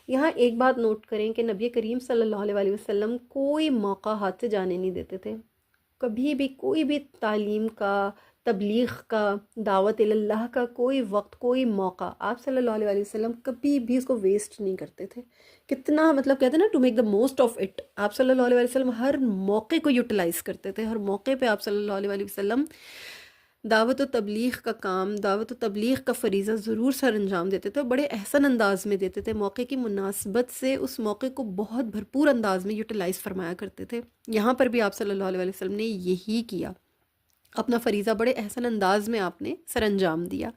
یہاں ایک بات نوٹ کریں کہ نبی کریم صلی اللہ علیہ وسلم کوئی موقع ہاتھ سے جانے نہیں دیتے تھے، کبھی بھی کوئی بھی تعلیم کا، تبلیغ کا، دعوت اللہ کا کوئی وقت، کوئی موقع آپ صلی اللہ علیہ وسلم کبھی بھی اس کو ویسٹ نہیں کرتے تھے۔ کتنا مطلب کہتے ہیں نا to make the most of it, آپ صلی اللہ علیہ وسلم ہر موقع کو یوٹیلائز کرتے تھے، ہر موقع پہ آپ صلی اللہ علیہ وسلم دعوت و تبلیغ کا کام، دعوت و تبلیغ کا فریضہ ضرور سر انجام دیتے تھے، بڑے احسن انداز میں دیتے تھے، موقع کی مناسبت سے اس موقع کو بہت بھرپور انداز میں یوٹیلائز فرمایا کرتے تھے۔ یہاں پر بھی آپ صلی اللہ علیہ وسلم نے یہی کیا، اپنا فریضہ بڑے احسن انداز میں آپ نے سر انجام دیا۔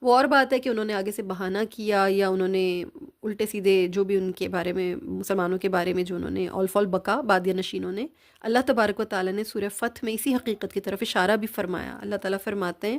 وہ اور بات ہے کہ انہوں نے آگے سے بہانہ کیا یا انہوں نے الٹے سیدھے جو بھی ان کے بارے میں، مسلمانوں کے بارے میں جو انہوں نے اول فول بکا بادیہ نشینوں نے، اللہ تبارک و تعالیٰ نے سورہ فتح میں اسی حقیقت کی طرف اشارہ بھی فرمایا۔ اللہ تعالیٰ فرماتے ہیں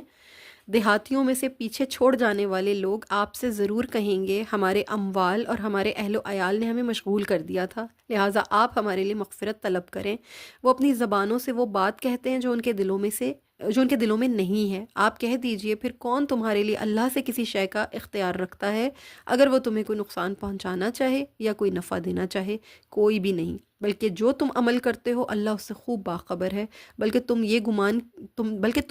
دیہاتیوں میں سے پیچھے چھوڑ جانے والے لوگ آپ سے ضرور کہیں گے ہمارے اموال اور ہمارے اہل و عیال نے ہمیں مشغول کر دیا تھا، لہٰذا آپ ہمارے لیے مغفرت طلب کریں۔ وہ اپنی زبانوں سے وہ بات کہتے ہیں جو ان کے دلوں میں سے جو ان کے دلوں میں نہیں ہے. آپ کہہ دیجئے پھر کون تمہارے لیے اللہ سے کسی شے کا اختیار رکھتا ہے اگر وہ تمہیں کوئی نقصان پہنچانا چاہے یا کوئی نفع دینا چاہے؟ کوئی بھی نہیں. بلکہ جو تم عمل کرتے ہو اللہ اس سے خوب باخبر ہے. بلکہ تم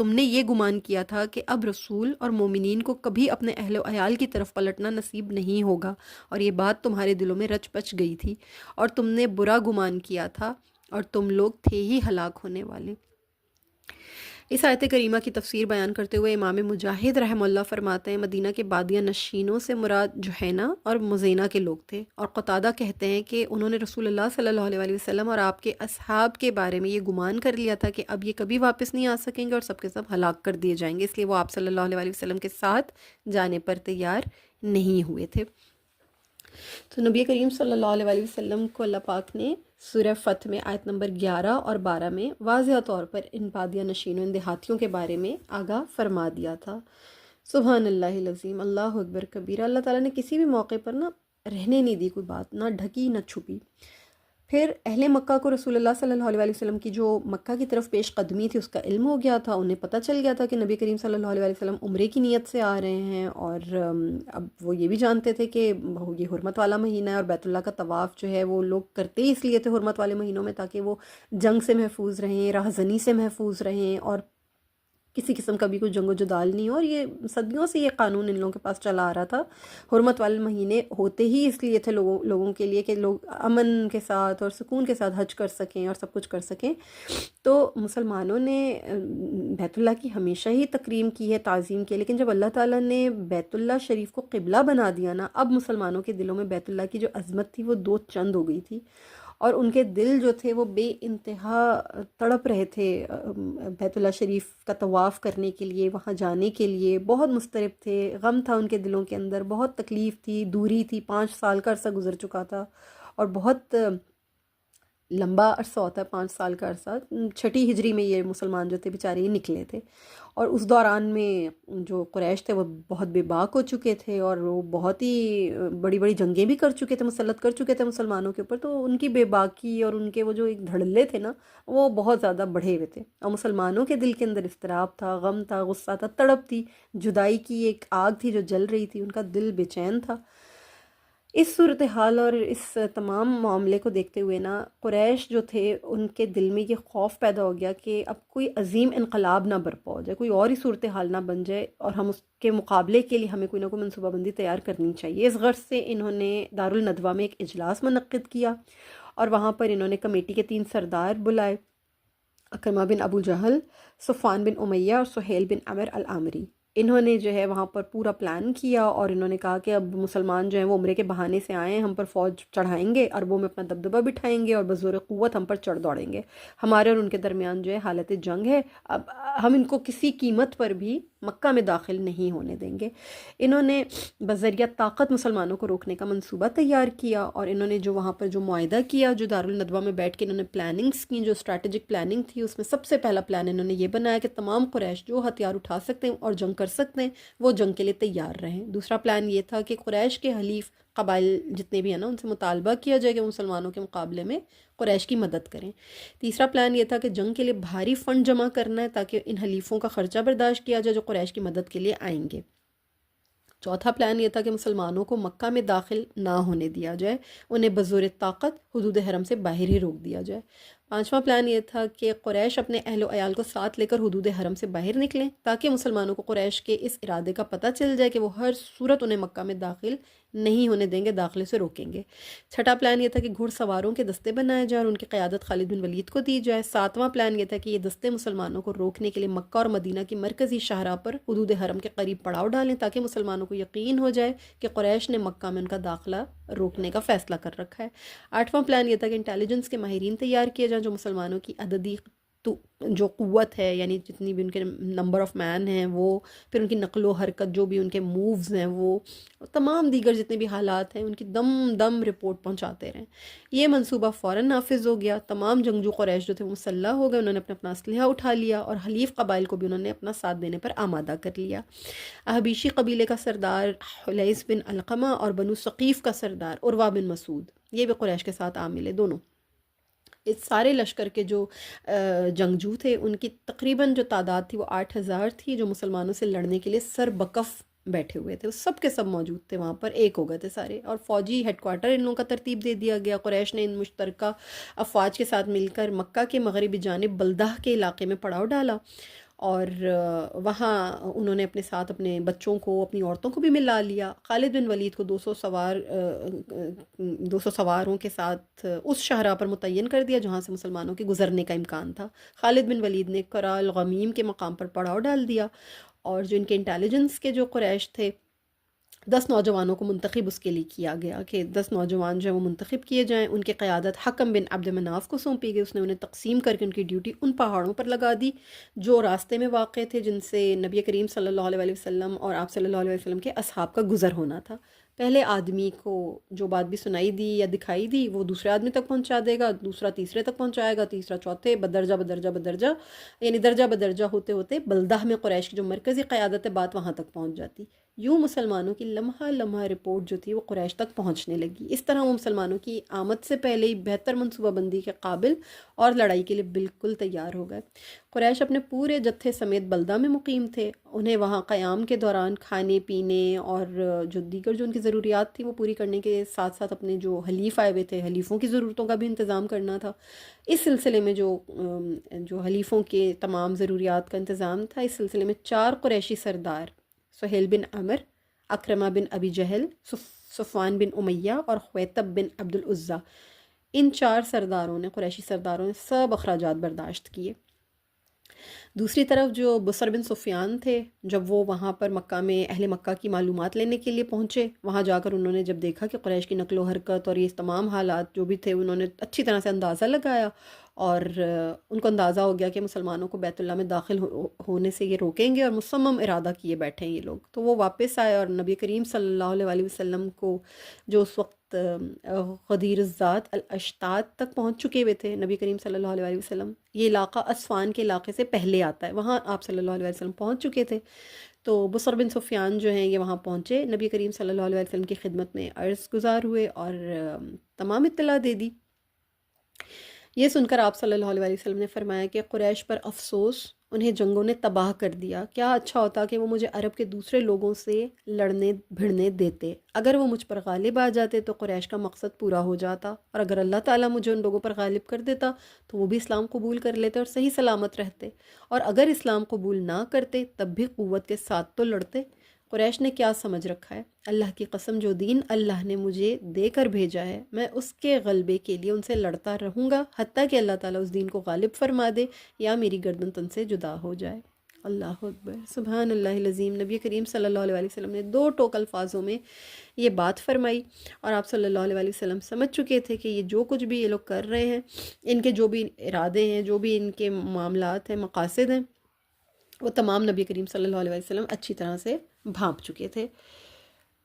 نے یہ گمان کیا تھا کہ اب رسول اور مومنین کو کبھی اپنے اہل و عیال کی طرف پلٹنا نصیب نہیں ہوگا، اور یہ بات تمہارے دلوں میں رچ پچ گئی تھی، اور تم نے برا گمان کیا تھا، اور تم لوگ تھے ہی ہلاک ہونے والے. اس آیت کریمہ کی تفسیر بیان کرتے ہوئے امام مجاہد رحمہ اللہ فرماتے ہیں مدینہ کے بادیہ نشینوں سے مراد جوہینہ اور مزینہ کے لوگ تھے، اور قتادہ کہتے ہیں کہ انہوں نے رسول اللہ صلی اللہ علیہ وسلم اور آپ کے اصحاب کے بارے میں یہ گمان کر لیا تھا کہ اب یہ کبھی واپس نہیں آ سکیں گے اور سب کے سب ہلاک کر دیے جائیں گے، اس لیے وہ آپ صلی اللہ علیہ وسلم کے ساتھ جانے پر تیار نہیں ہوئے تھے. تو نبی کریم صلی اللہ علیہ وسلم کو اللہ پاک نے سورہ فتح میں آیت نمبر 11 اور 12 میں واضح طور پر ان بادیہ نشینوں، ان دیہاتیوں کے بارے میں آگاہ فرما دیا تھا. سبحان اللہ العظیم، اللہ اکبر کبیرہ. اللہ تعالیٰ نے کسی بھی موقع پر نہ رہنے نہیں دی کوئی بات، نہ ڈھکی نہ چھپی. پھر اہل مکہ کو رسول اللہ صلی اللہ علیہ وسلم کی جو مکہ کی طرف پیش قدمی تھی اس کا علم ہو گیا تھا. انہیں پتہ چل گیا تھا کہ نبی کریم صلی اللہ علیہ وسلم عمرے کی نیت سے آ رہے ہیں، اور اب وہ یہ بھی جانتے تھے کہ یہ حرمت والا مہینہ ہے، اور بیت اللہ کا طواف جو ہے وہ لوگ کرتے ہی اس لیے تھے حرمت والے مہینوں میں تاکہ وہ جنگ سے محفوظ رہیں، راہزنی سے محفوظ رہیں، اور کسی قسم کا بھی کوئی جنگ و جدال نہیں ہو. اور یہ صدیوں سے یہ قانون ان لوگوں کے پاس چلا آ رہا تھا. حرمت والے مہینے ہوتے ہی اس لیے تھے لوگوں کے لیے کہ لوگ امن کے ساتھ اور سکون کے ساتھ حج کر سکیں اور سب کچھ کر سکیں. تو مسلمانوں نے بیت اللہ کی ہمیشہ ہی تکریم کی ہے، تعظیم کی ہے، لیکن جب اللہ تعالیٰ نے بیت اللہ شریف کو قبلہ بنا دیا نا، اب مسلمانوں کے دلوں میں بیت اللہ کی جو عظمت تھی وہ دو چند ہو گئی تھی، اور ان کے دل جو تھے وہ بے انتہا تڑپ رہے تھے بیت اللہ شریف کا طواف کرنے کے لیے، وہاں جانے کے لیے. بہت مضطرب تھے، غم تھا ان کے دلوں کے اندر، بہت تکلیف تھی، دوری تھی، 5 سال کا عرصہ گزر چکا تھا، اور بہت لمبا عرصہ ہوتا ہے 5 سال کا عرصہ. 6 ہجری میں یہ مسلمان جو تھے بیچارے یہ نکلے تھے، اور اس دوران میں جو قریش تھے وہ بہت بے باک ہو چکے تھے، اور وہ بہت ہی بڑی بڑی جنگیں بھی کر چکے تھے، مسلط کر چکے تھے مسلمانوں کے اوپر. تو ان کی بے باکی اور ان کے وہ جو ایک دھڑلے تھے نا وہ بہت زیادہ بڑھے ہوئے تھے، اور مسلمانوں کے دل کے اندر اضطراب تھا، غم تھا، غصہ تھا، تڑپ تھی، جدائی کی ایک آگ تھی جو جل رہی تھی، ان کا دل بے چین تھا. اس صورتحال اور اس تمام معاملے کو دیکھتے ہوئے نا قریش جو تھے ان کے دل میں یہ خوف پیدا ہو گیا کہ اب کوئی عظیم انقلاب نہ برپا ہو جائے، کوئی اور ہی صورتحال نہ بن جائے، اور ہم اس کے مقابلے کے لیے ہمیں کوئی نہ کوئی منصوبہ بندی تیار کرنی چاہیے. اس غرض سے انہوں نے دارالندوہ میں ایک اجلاس منعقد کیا، اور وہاں پر انہوں نے کمیٹی کے 3 سردار بلائے، اکرمہ بن ابو جہل، صفوان بن امیہ اور سہیل بن عمر العامری. انہوں نے جو ہے وہاں پر پورا پلان کیا، اور انہوں نے کہا کہ اب مسلمان جو ہیں وہ عمرے کے بہانے سے آئے ہیں، ہم پر فوج چڑھائیں گے، عربوں میں اپنا دبدبہ بٹھائیں گے، اور بزور قوت ہم پر چڑھ دوڑیں گے. ہمارے اور ان کے درمیان جو ہے حالت جنگ ہے، اب ہم ان کو کسی قیمت پر بھی مکہ میں داخل نہیں ہونے دیں گے. انہوں نے بذریعہ طاقت مسلمانوں کو روکنے کا منصوبہ تیار کیا، اور انہوں نے جو وہاں پر جو معاہدہ کیا، جو دارالندوہ میں بیٹھ کے انہوں نے پلاننگز کی، جو اسٹریٹجک پلاننگ تھی، اس میں سب سے پہلا پلان انہوں نے یہ بنایا کہ تمام قریش جو ہتھیار اٹھا سکتے ہیں اور جنگ کر سکتے ہیں وہ جنگ کے لیے تیار رہیں. دوسرا پلان یہ تھا کہ قریش کے حلیف قبائل جتنے بھی ہیں نا ان سے مطالبہ کیا جائے کہ مسلمانوں کے مقابلے میں قریش کی مدد کریں. تیسرا پلان یہ تھا کہ جنگ کے لیے بھاری فنڈ جمع کرنا ہے تاکہ ان حلیفوں کا خرچہ برداشت کیا جائے جو قریش کی مدد کے لیے آئیں گے. چوتھا پلان یہ تھا کہ مسلمانوں کو مکہ میں داخل نہ ہونے دیا جائے، انہیں بزور طاقت حدود حرم سے باہر ہی روک دیا جائے. پانچواں پلان یہ تھا کہ قریش اپنے اہل و عیال کو ساتھ لے کر حدود حرم سے باہر نکلیں تاکہ مسلمانوں کو قریش کے اس ارادے کا پتہ چل جائے کہ وہ ہر صورت انہیں مکہ میں داخل نہیں ہونے دیں گے، داخلے سے روکیں گے. چھٹا پلان یہ تھا کہ گھڑ سواروں کے دستے بنائے جائیں اور ان کی قیادت خالد بن ولید کو دی جائے. ساتواں پلان یہ تھا کہ یہ دستے مسلمانوں کو روکنے کے لیے مکہ اور مدینہ کی مرکزی شاہراہ پر حدود حرم کے قریب پڑاؤ ڈالیں تاکہ مسلمانوں کو یقین ہو جائے کہ قریش نے مکہ میں ان کا داخلہ روکنے کا فیصلہ کر رکھا ہے. آٹھواں پلان یہ تھا کہ انٹیلیجنس کے ماہرین تیار کیے جائیں جو مسلمانوں کی عددی جو قوت ہے، یعنی جتنی بھی ان کے نمبر آف مین ہیں وہ، پھر ان کی نقل و حرکت، جو بھی ان کے مووز ہیں، وہ تمام دیگر جتنے بھی حالات ہیں ان کی دم رپورٹ پہنچاتے رہیں. یہ منصوبہ فوراً نافذ ہو گیا. تمام جنگجو قریش جو تھے وہ مسلح ہو گئے، انہوں نے اپنا اسلحہ اٹھا لیا اور حلیف قبائل کو بھی انہوں نے اپنا ساتھ دینے پر آمادہ کر لیا. احبیشی قبیلے کا سردار حلیس بن علقمہ اور بنو ثقیف کا سردار عروہ بن مسعود، یہ بھی قریش کے ساتھ عامل ہے دونوں. اس سارے لشکر کے جو جنگجو تھے ان کی تقریباً جو تعداد تھی وہ 8,000 تھی، جو مسلمانوں سے لڑنے کے لیے سر بکف بیٹھے ہوئے تھے، وہ سب کے سب موجود تھے وہاں پر، ایک ہو گئے تھے سارے، اور فوجی ہیڈ کوارٹر ان لوگوں کا ترتیب دے دیا گیا۔ قریش نے ان مشترکہ افواج کے ساتھ مل کر مکہ کے مغربی جانب بلدہ کے علاقے میں پڑاؤ ڈالا، اور وہاں انہوں نے اپنے ساتھ اپنے بچوں کو، اپنی عورتوں کو بھی ملا لیا۔ خالد بن ولید کو 200 سواروں کے ساتھ اس شاہراہ پر متعین کر دیا جہاں سے مسلمانوں کے گزرنے کا امکان تھا۔ خالد بن ولید نے قرہ الغمیم کے مقام پر پڑاؤ ڈال دیا، اور جو ان کے انٹیلیجنس کے جو قریش تھے 10 نوجوانوں کو منتخب اس کے لیے کیا گیا کہ 10 نوجوان جو ہیں وہ منتخب کیے جائیں۔ ان کی قیادت حکم بن عبد مناف کو سونپی گئی، اس نے انہیں تقسیم کر کے ان کی ڈیوٹی ان پہاڑوں پر لگا دی جو راستے میں واقع تھے، جن سے نبی کریم صلی اللہ علیہ وسلم اور آپ صلی اللہ علیہ وسلم کے اصحاب کا گزر ہونا تھا۔ پہلے آدمی کو جو بات بھی سنائی دی یا دکھائی دی وہ دوسرے آدمی تک پہنچا دے گا، دوسرا تیسرے تک پہنچائے گا، تیسرا چوتھے، بدرجہ بدرجہ بدرجہ، یعنی درجہ بدرجہ ہوتے ہوتے بلدہ میں قریش کی جو مرکزی قیادت ہے بات وہاں تک پہنچ جاتی۔ یوں مسلمانوں کی لمحہ لمحہ رپورٹ جو تھی وہ قریش تک پہنچنے لگی۔ اس طرح وہ مسلمانوں کی آمد سے پہلے ہی بہتر منصوبہ بندی کے قابل اور لڑائی کے لیے بالکل تیار ہو گئے۔ قریش اپنے پورے جتھے سمیت بلدہ میں مقیم تھے، انہیں وہاں قیام کے دوران کھانے پینے اور جو دیگر جو ان کی ضروریات تھی وہ پوری کرنے کے ساتھ ساتھ اپنے جو حلیف آئے ہوئے تھے حلیفوں کی ضرورتوں کا بھی انتظام کرنا تھا۔ اس سلسلے میں جو حلیفوں کے تمام ضروریات کا انتظام تھا، اس سلسلے میں 4 قریشی سردار، سہیل بن عمر، اکرمہ بن ابی جہل، صفوان بن امیہ اور خویتب بن عبد العزیٰ، ان 4 سرداروں نے، قریشی سرداروں نے سب اخراجات برداشت کیے۔ دوسری طرف جو بصر بن سفیان تھے، جب وہ وہاں پر مکہ میں اہل مکہ کی معلومات لینے کے لیے پہنچے، وہاں جا کر انہوں نے جب دیکھا کہ قریش کی نقل و حرکت اور یہ تمام حالات جو بھی تھے انہوں نے اچھی طرح سے اندازہ لگایا، اور ان کو اندازہ ہو گیا کہ مسلمانوں کو بیت اللہ میں داخل ہونے سے یہ روکیں گے، اور مصمم ارادہ کیے بیٹھے ہیں یہ لوگ، تو وہ واپس آئے اور نبی کریم صلی اللہ علیہ وسلم کو جو اس وقت غدیر الذات الاشتات تک پہنچ چکے ہوئے تھے، نبی کریم صلی اللہ علیہ وسلم، یہ علاقہ اسفان کے علاقے سے پہلے آتا ہے، وہاں آپ صلی اللہ علیہ وسلم پہنچ چکے تھے، تو بصر بن سفیان جو ہیں یہ وہاں پہنچے، نبی کریم صلی اللہ علیہ وسلم کی خدمت میں عرض گزار ہوئے اور تمام اطلاع دے دی۔ یہ سن کر آپ صلی اللہ علیہ وسلم نے فرمایا کہ قریش پر افسوس، انہیں جنگوں نے تباہ کر دیا، کیا اچھا ہوتا کہ وہ مجھے عرب کے دوسرے لوگوں سے لڑنے بھڑنے دیتے، اگر وہ مجھ پر غالب آ جاتے تو قریش کا مقصد پورا ہو جاتا، اور اگر اللہ تعالیٰ مجھے ان لوگوں پر غالب کر دیتا تو وہ بھی اسلام قبول کر لیتے اور صحیح سلامت رہتے، اور اگر اسلام قبول نہ کرتے تب بھی قوت کے ساتھ تو لڑتے۔ قریش نے کیا سمجھ رکھا ہے، اللہ کی قسم جو دین اللہ نے مجھے دے کر بھیجا ہے میں اس کے غلبے کے لیے ان سے لڑتا رہوں گا حتیٰ کہ اللہ تعالیٰ اس دین کو غالب فرما دے یا میری گردن تن سے جدا ہو جائے۔ اللہ اکبر، سبحان اللہ العظیم۔ نبی کریم صلی اللہ علیہ وسلم نے 2 ٹوک الفاظوں میں یہ بات فرمائی، اور آپ صلی اللہ علیہ وسلم سمجھ چکے تھے کہ یہ جو کچھ بھی یہ لوگ کر رہے ہیں، ان کے جو بھی ارادے ہیں، جو بھی ان کے معاملات ہیں، مقاصد ہیں، وہ تمام نبی کریم صلی اللہ علیہ وسلم اچھی طرح سے بھانپ چکے تھے۔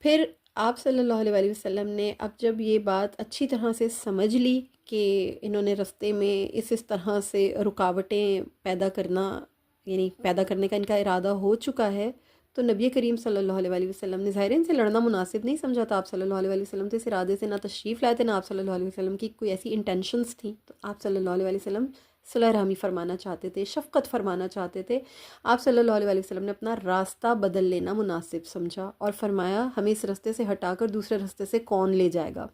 پھر آپ صلی اللہ علیہ وسلم نے اب جب یہ بات اچھی طرح سے سمجھ لی کہ انہوں نے رستے میں اس طرح سے رکاوٹیں پیدا کرنے کا ان کا ارادہ ہو چکا ہے، تو نبی کریم صلی اللہ علیہ وسلم نے ظاہر ان سے لڑنا مناسب نہیں سمجھا تھا۔ آپ صلی اللہ علیہ وسلم تو اس ارادے سے نہ تشریف لائے تھے، نہ آپ صلی اللہ علیہ وسلم کی کوئی ایسی انٹینشنز تھیں، تو آپ صلی اللہ علیہ وسلم صلح رحمی فرمانا چاہتے تھے، شفقت فرمانا چاہتے تھے۔ آپ صلی اللہ علیہ وسلم نے اپنا راستہ بدل لینا مناسب سمجھا اور فرمایا ہمیں اس راستے سے ہٹا کر دوسرے راستے سے کون لے جائے گا۔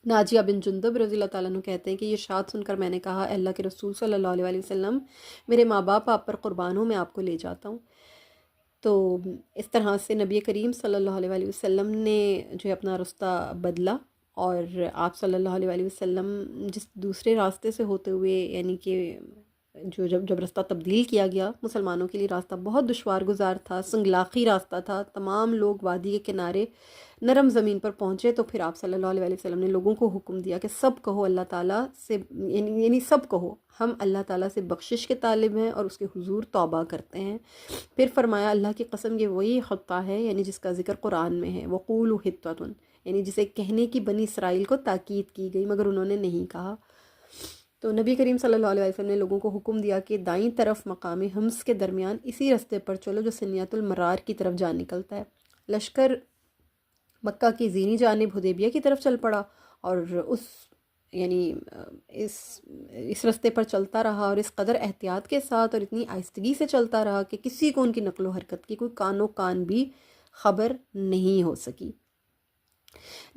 ناجیہ بن جندب رضی اللہ تعالیٰ عنہ کہتے ہیں کہ یہ ارشاد سن کر میں نے کہا، اللہ کے رسول صلی اللہ علیہ وسلم، میرے ماں باپ آپ پر قربان ہوں، میں آپ کو لے جاتا ہوں۔ تو اس طرح سے نبی کریم صلی اللہ علیہ وسلم نے جو اپنا راستہ بدلا، اور آپ صلی اللہ علیہ وسلم جس دوسرے راستے سے ہوتے ہوئے، یعنی کہ جب راستہ تبدیل کیا گیا، مسلمانوں کے لیے راستہ بہت دشوار گزار تھا، سنگلاخی راستہ تھا، تمام لوگ وادی کے کنارے نرم زمین پر پہنچے، تو پھر آپ صلی اللہ علیہ وسلم نے لوگوں کو حکم دیا کہ سب کہو اللہ تعالیٰ سے، یعنی سب کہو ہم اللہ تعالیٰ سے بخشش کے طالب ہیں اور اس کے حضور توبہ کرتے ہیں۔ پھر فرمایا اللہ کی قسم یہ وہی خطہ ہے، یعنی جس کا ذکر قرآن میں ہے، وَقُولُوا حِطَّةٌ، یعنی جسے کہنے کی بنی اسرائیل کو تاکید کی گئی مگر انہوں نے نہیں کہا۔ تو نبی کریم صلی اللہ علیہ وسلم نے لوگوں کو حکم دیا کہ دائیں طرف مقام حمص کے درمیان اسی راستے پر چلو جو سنیت المرار کی طرف جا نکلتا ہے۔ لشکر مکہ کی زینی جانب حدیبیہ کی طرف چل پڑا، اور اس یعنی اس راستے پر چلتا رہا اور اس قدر احتیاط کے ساتھ اور اتنی آہستگی سے چلتا رہا کہ کسی کو ان کی نقل و حرکت کی کوئی کان و کان بھی خبر نہیں ہو سکی۔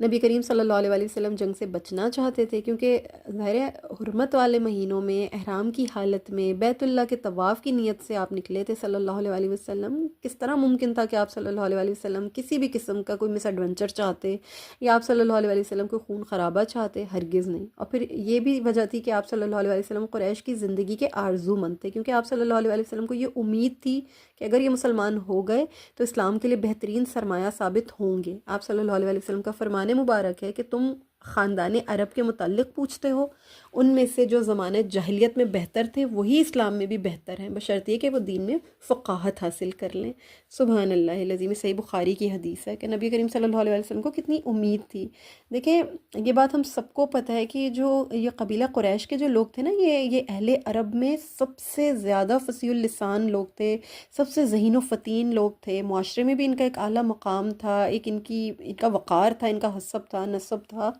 نبی کریم صلی اللہ علیہ وسلم جنگ سے بچنا چاہتے تھے، کیونکہ ظاہر ہے حرمت والے مہینوں میں احرام کی حالت میں بیت اللہ کے طواف کی نیت سے آپ نکلے تھے صلی اللہ علیہ وسلم۔ کس طرح ممکن تھا کہ آپ صلی اللہ علیہ وسلم کسی بھی قسم کا کوئی مس ایڈونچر چاہتے یا آپ صلی اللہ علیہ وسلم کو خون خرابہ چاہتے؟ ہرگز نہیں۔ اور پھر یہ بھی وجہ تھی کہ آپ صلی اللہ علیہ وسلم قریش کی زندگی کے آرزو مند تھے، کیونکہ آپ صلی اللہ علیہ وسلم کو یہ امید تھی کہ اگر یہ مسلمان ہو گئے تو اسلام کے لیے بہترین سرمایہ ثابت ہوں گے۔ آپ صلی اللہ علیہ وسلم کا فرمان مبارک ہے کہ تم خاندان عرب کے متعلق پوچھتے ہو، ان میں سے جو زمانہ جاہلیت میں بہتر تھے وہی اسلام میں بھی بہتر ہیں، بشرط یہ کہ وہ دین میں فقاہت حاصل کر لیں۔ سبحان اللہ العظیم۔ صحیح بخاری کی حدیث ہے کہ نبی کریم صلی اللہ علیہ وسلم کو کتنی امید تھی۔ دیکھیں یہ بات ہم سب کو پتہ ہے کہ جو یہ قبیلہ قریش کے جو لوگ تھے نا، یہ اہل عرب میں سب سے زیادہ فصیح اللسان لوگ تھے، سب سے ذہین و فطین لوگ تھے، معاشرے میں بھی ان کا ایک اعلیٰ مقام تھا، ایک ان کا وقار تھا، ان کا حسب تھا، نسب تھا،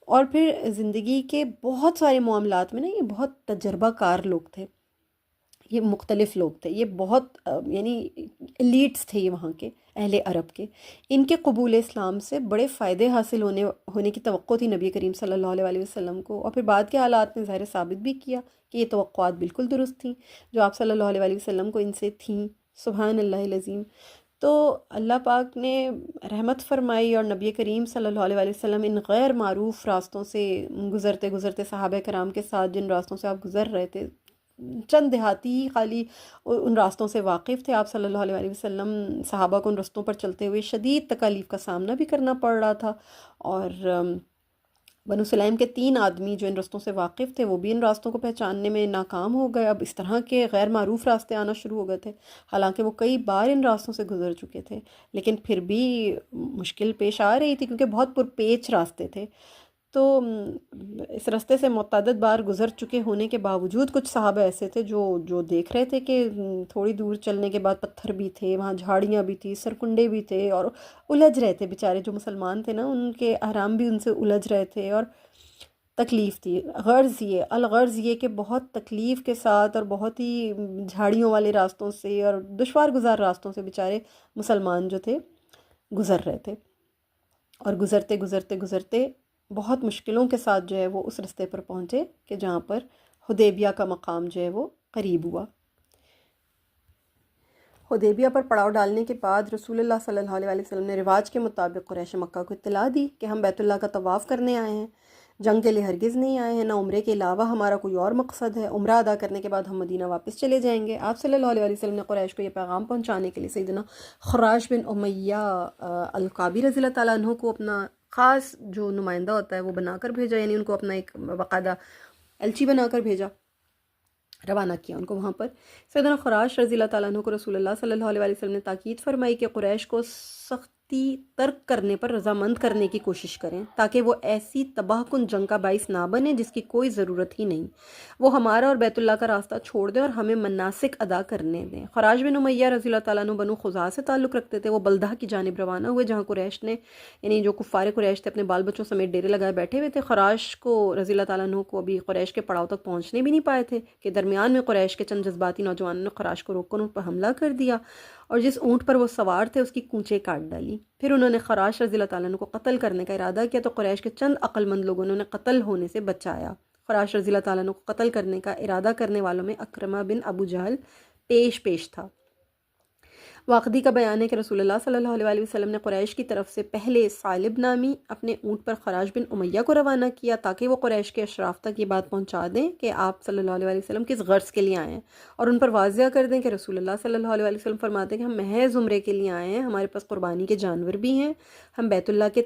اور پھر زندگی کے بہت سارے معاملات میں نا یہ بہت تجربہ کار لوگ تھے، یہ مختلف لوگ تھے، یہ بہت یعنی ایلیٹس تھے یہ وہاں کے اہل عرب کے۔ ان کے قبول اسلام سے بڑے فائدے حاصل ہونے کی توقع تھی نبی کریم صلی اللہ علیہ وسلم کو، اور پھر بعد کے حالات نے ظاہر ثابت بھی کیا کہ یہ توقعات بالکل درست تھیں جو آپ صلی اللہ علیہ وسلم کو ان سے تھیں۔ سبحان اللہ العظیم۔ تو اللہ پاک نے رحمت فرمائی اور نبی کریم صلی اللہ علیہ وسلم ان غیر معروف راستوں سے گزرتے گزرتے صحابہ کرام کے ساتھ جن راستوں سے آپ گزر رہے تھے، چند دیہاتی ہی خالی ان راستوں سے واقف تھے۔ آپ صلی اللہ علیہ وسلم صحابہ کو ان راستوں پر چلتے ہوئے شدید تکالیف کا سامنا بھی کرنا پڑ رہا تھا، اور بنو سلیم کے 3 آدمی جو ان راستوں سے واقف تھے وہ بھی ان راستوں کو پہچاننے میں ناکام ہو گئے۔ اب اس طرح کے غیر معروف راستے آنا شروع ہو گئے تھے، حالانکہ وہ کئی بار ان راستوں سے گزر چکے تھے، لیکن پھر بھی مشکل پیش آ رہی تھی کیونکہ بہت پرپیچ راستے تھے۔ تو اس راستے سے متعدد بار گزر چکے ہونے کے باوجود کچھ صحابہ ایسے تھے جو دیکھ رہے تھے کہ تھوڑی دور چلنے کے بعد پتھر بھی تھے، وہاں جھاڑیاں بھی تھی، سرکنڈے بھی تھے، اور الجھ رہے تھے بیچارے جو مسلمان تھے نا، ان کے احرام بھی ان سے الجھ رہے تھے اور تکلیف تھی۔ الغرض یہ کہ بہت تکلیف کے ساتھ اور بہت ہی جھاڑیوں والے راستوں سے اور دشوار گزار راستوں سے بیچارے مسلمان جو تھے گزر رہے تھے، اور گزرتے گزرتے گزرتے بہت مشکلوں کے ساتھ جو ہے وہ اس راستے پر پہنچے کہ جہاں پر حدیبیہ کا مقام جو ہے وہ قریب ہوا۔ حدیبیہ پر پڑاؤ ڈالنے کے بعد رسول اللہ صلی اللہ علیہ وسلم نے رواج کے مطابق قریش مکہ کو اطلاع دی کہ ہم بیت اللہ کا طواف کرنے آئے ہیں، جنگ کے لیے ہرگز نہیں آئے ہیں، نہ عمرے کے علاوہ ہمارا کوئی اور مقصد ہے، عمرہ ادا کرنے کے بعد ہم مدینہ واپس چلے جائیں گے۔ آپ صلی اللہ علیہ وسلم نے قریش کو یہ پیغام پہنچانے کے لیے سیدنا خراش بن امیہ القابی رضی اللہ تعالیٰ عنہ کو اپنا خاص جو نمائندہ ہوتا ہے وہ بنا کر بھیجا، یعنی ان کو اپنا ایک باقاعدہ ایلچی بنا کر بھیجا، روانہ کیا ان کو وہاں پر۔ سیدنا خراش رضی اللہ تعالیٰ عنہ کو رسول اللہ صلی اللہ علیہ وسلم نے تاکید فرمائی کہ قریش کو سختی ترک کرنے پر رضامند کرنے کی کوشش کریں تاکہ وہ ایسی تباہ کن جنگ کا باعث نہ بنے جس کی کوئی ضرورت ہی نہیں، وہ ہمارا اور بیت اللہ کا راستہ چھوڑ دیں اور ہمیں مناسک ادا کرنے دیں۔ خراش بن امیہ رضی اللہ تعالیٰ عنہ بنو خزاعہ سے تعلق رکھتے تھے، وہ بلدہ کی جانب روانہ ہوئے جہاں قریش نے یعنی جو کفار قریش تھے اپنے بال بچوں سمیت ڈیرے لگائے بیٹھے ہوئے تھے۔ خراش کو رضی اللہ تعالیٰ عنہ کو ابھی قریش کے پڑاؤ تک پہنچنے بھی نہیں پائے تھے کہ درمیان میں قریش کے چند جذباتی نوجوانوں نے خراش کو روک کر ان پر حملہ کر دیا اور جس اونٹ پر وہ سوار تھے اس کی کونچیں کاٹ ڈالی۔ پھر انہوں نے خراش رضی اللہ تعالیٰ عنہ کو قتل کرنے کا ارادہ کیا تو قریش کے چند عقل مند لوگوں نے انہیں قتل ہونے سے بچایا۔ خراش رضی اللہ تعالیٰ عنہ کو قتل کرنے کا ارادہ کرنے والوں میں اکرمہ بن ابو جہل پیش تھا۔ واقعی کا بیان ہے کہ رسول اللہ صلی اللہ علیہ وسلم نے قریش کی طرف سے پہلے ثعلب نامی اپنے اونٹ پر خراش بن امیہ کو روانہ کیا تاکہ وہ قریش کے اشراف تک یہ بات پہنچا دیں کہ آپ صلی اللہ علیہ وسلم کس غرض کے لیے آئے ہیں، اور ان پر واضح کر دیں کہ رسول اللہ صلی اللہ علیہ وسلم فرماتے ہیں کہ ہم محض عمرے کے لیے آئے ہیں، ہمارے پاس قربانی کے جانور بھی ہیں، ہم بیت اللہ کے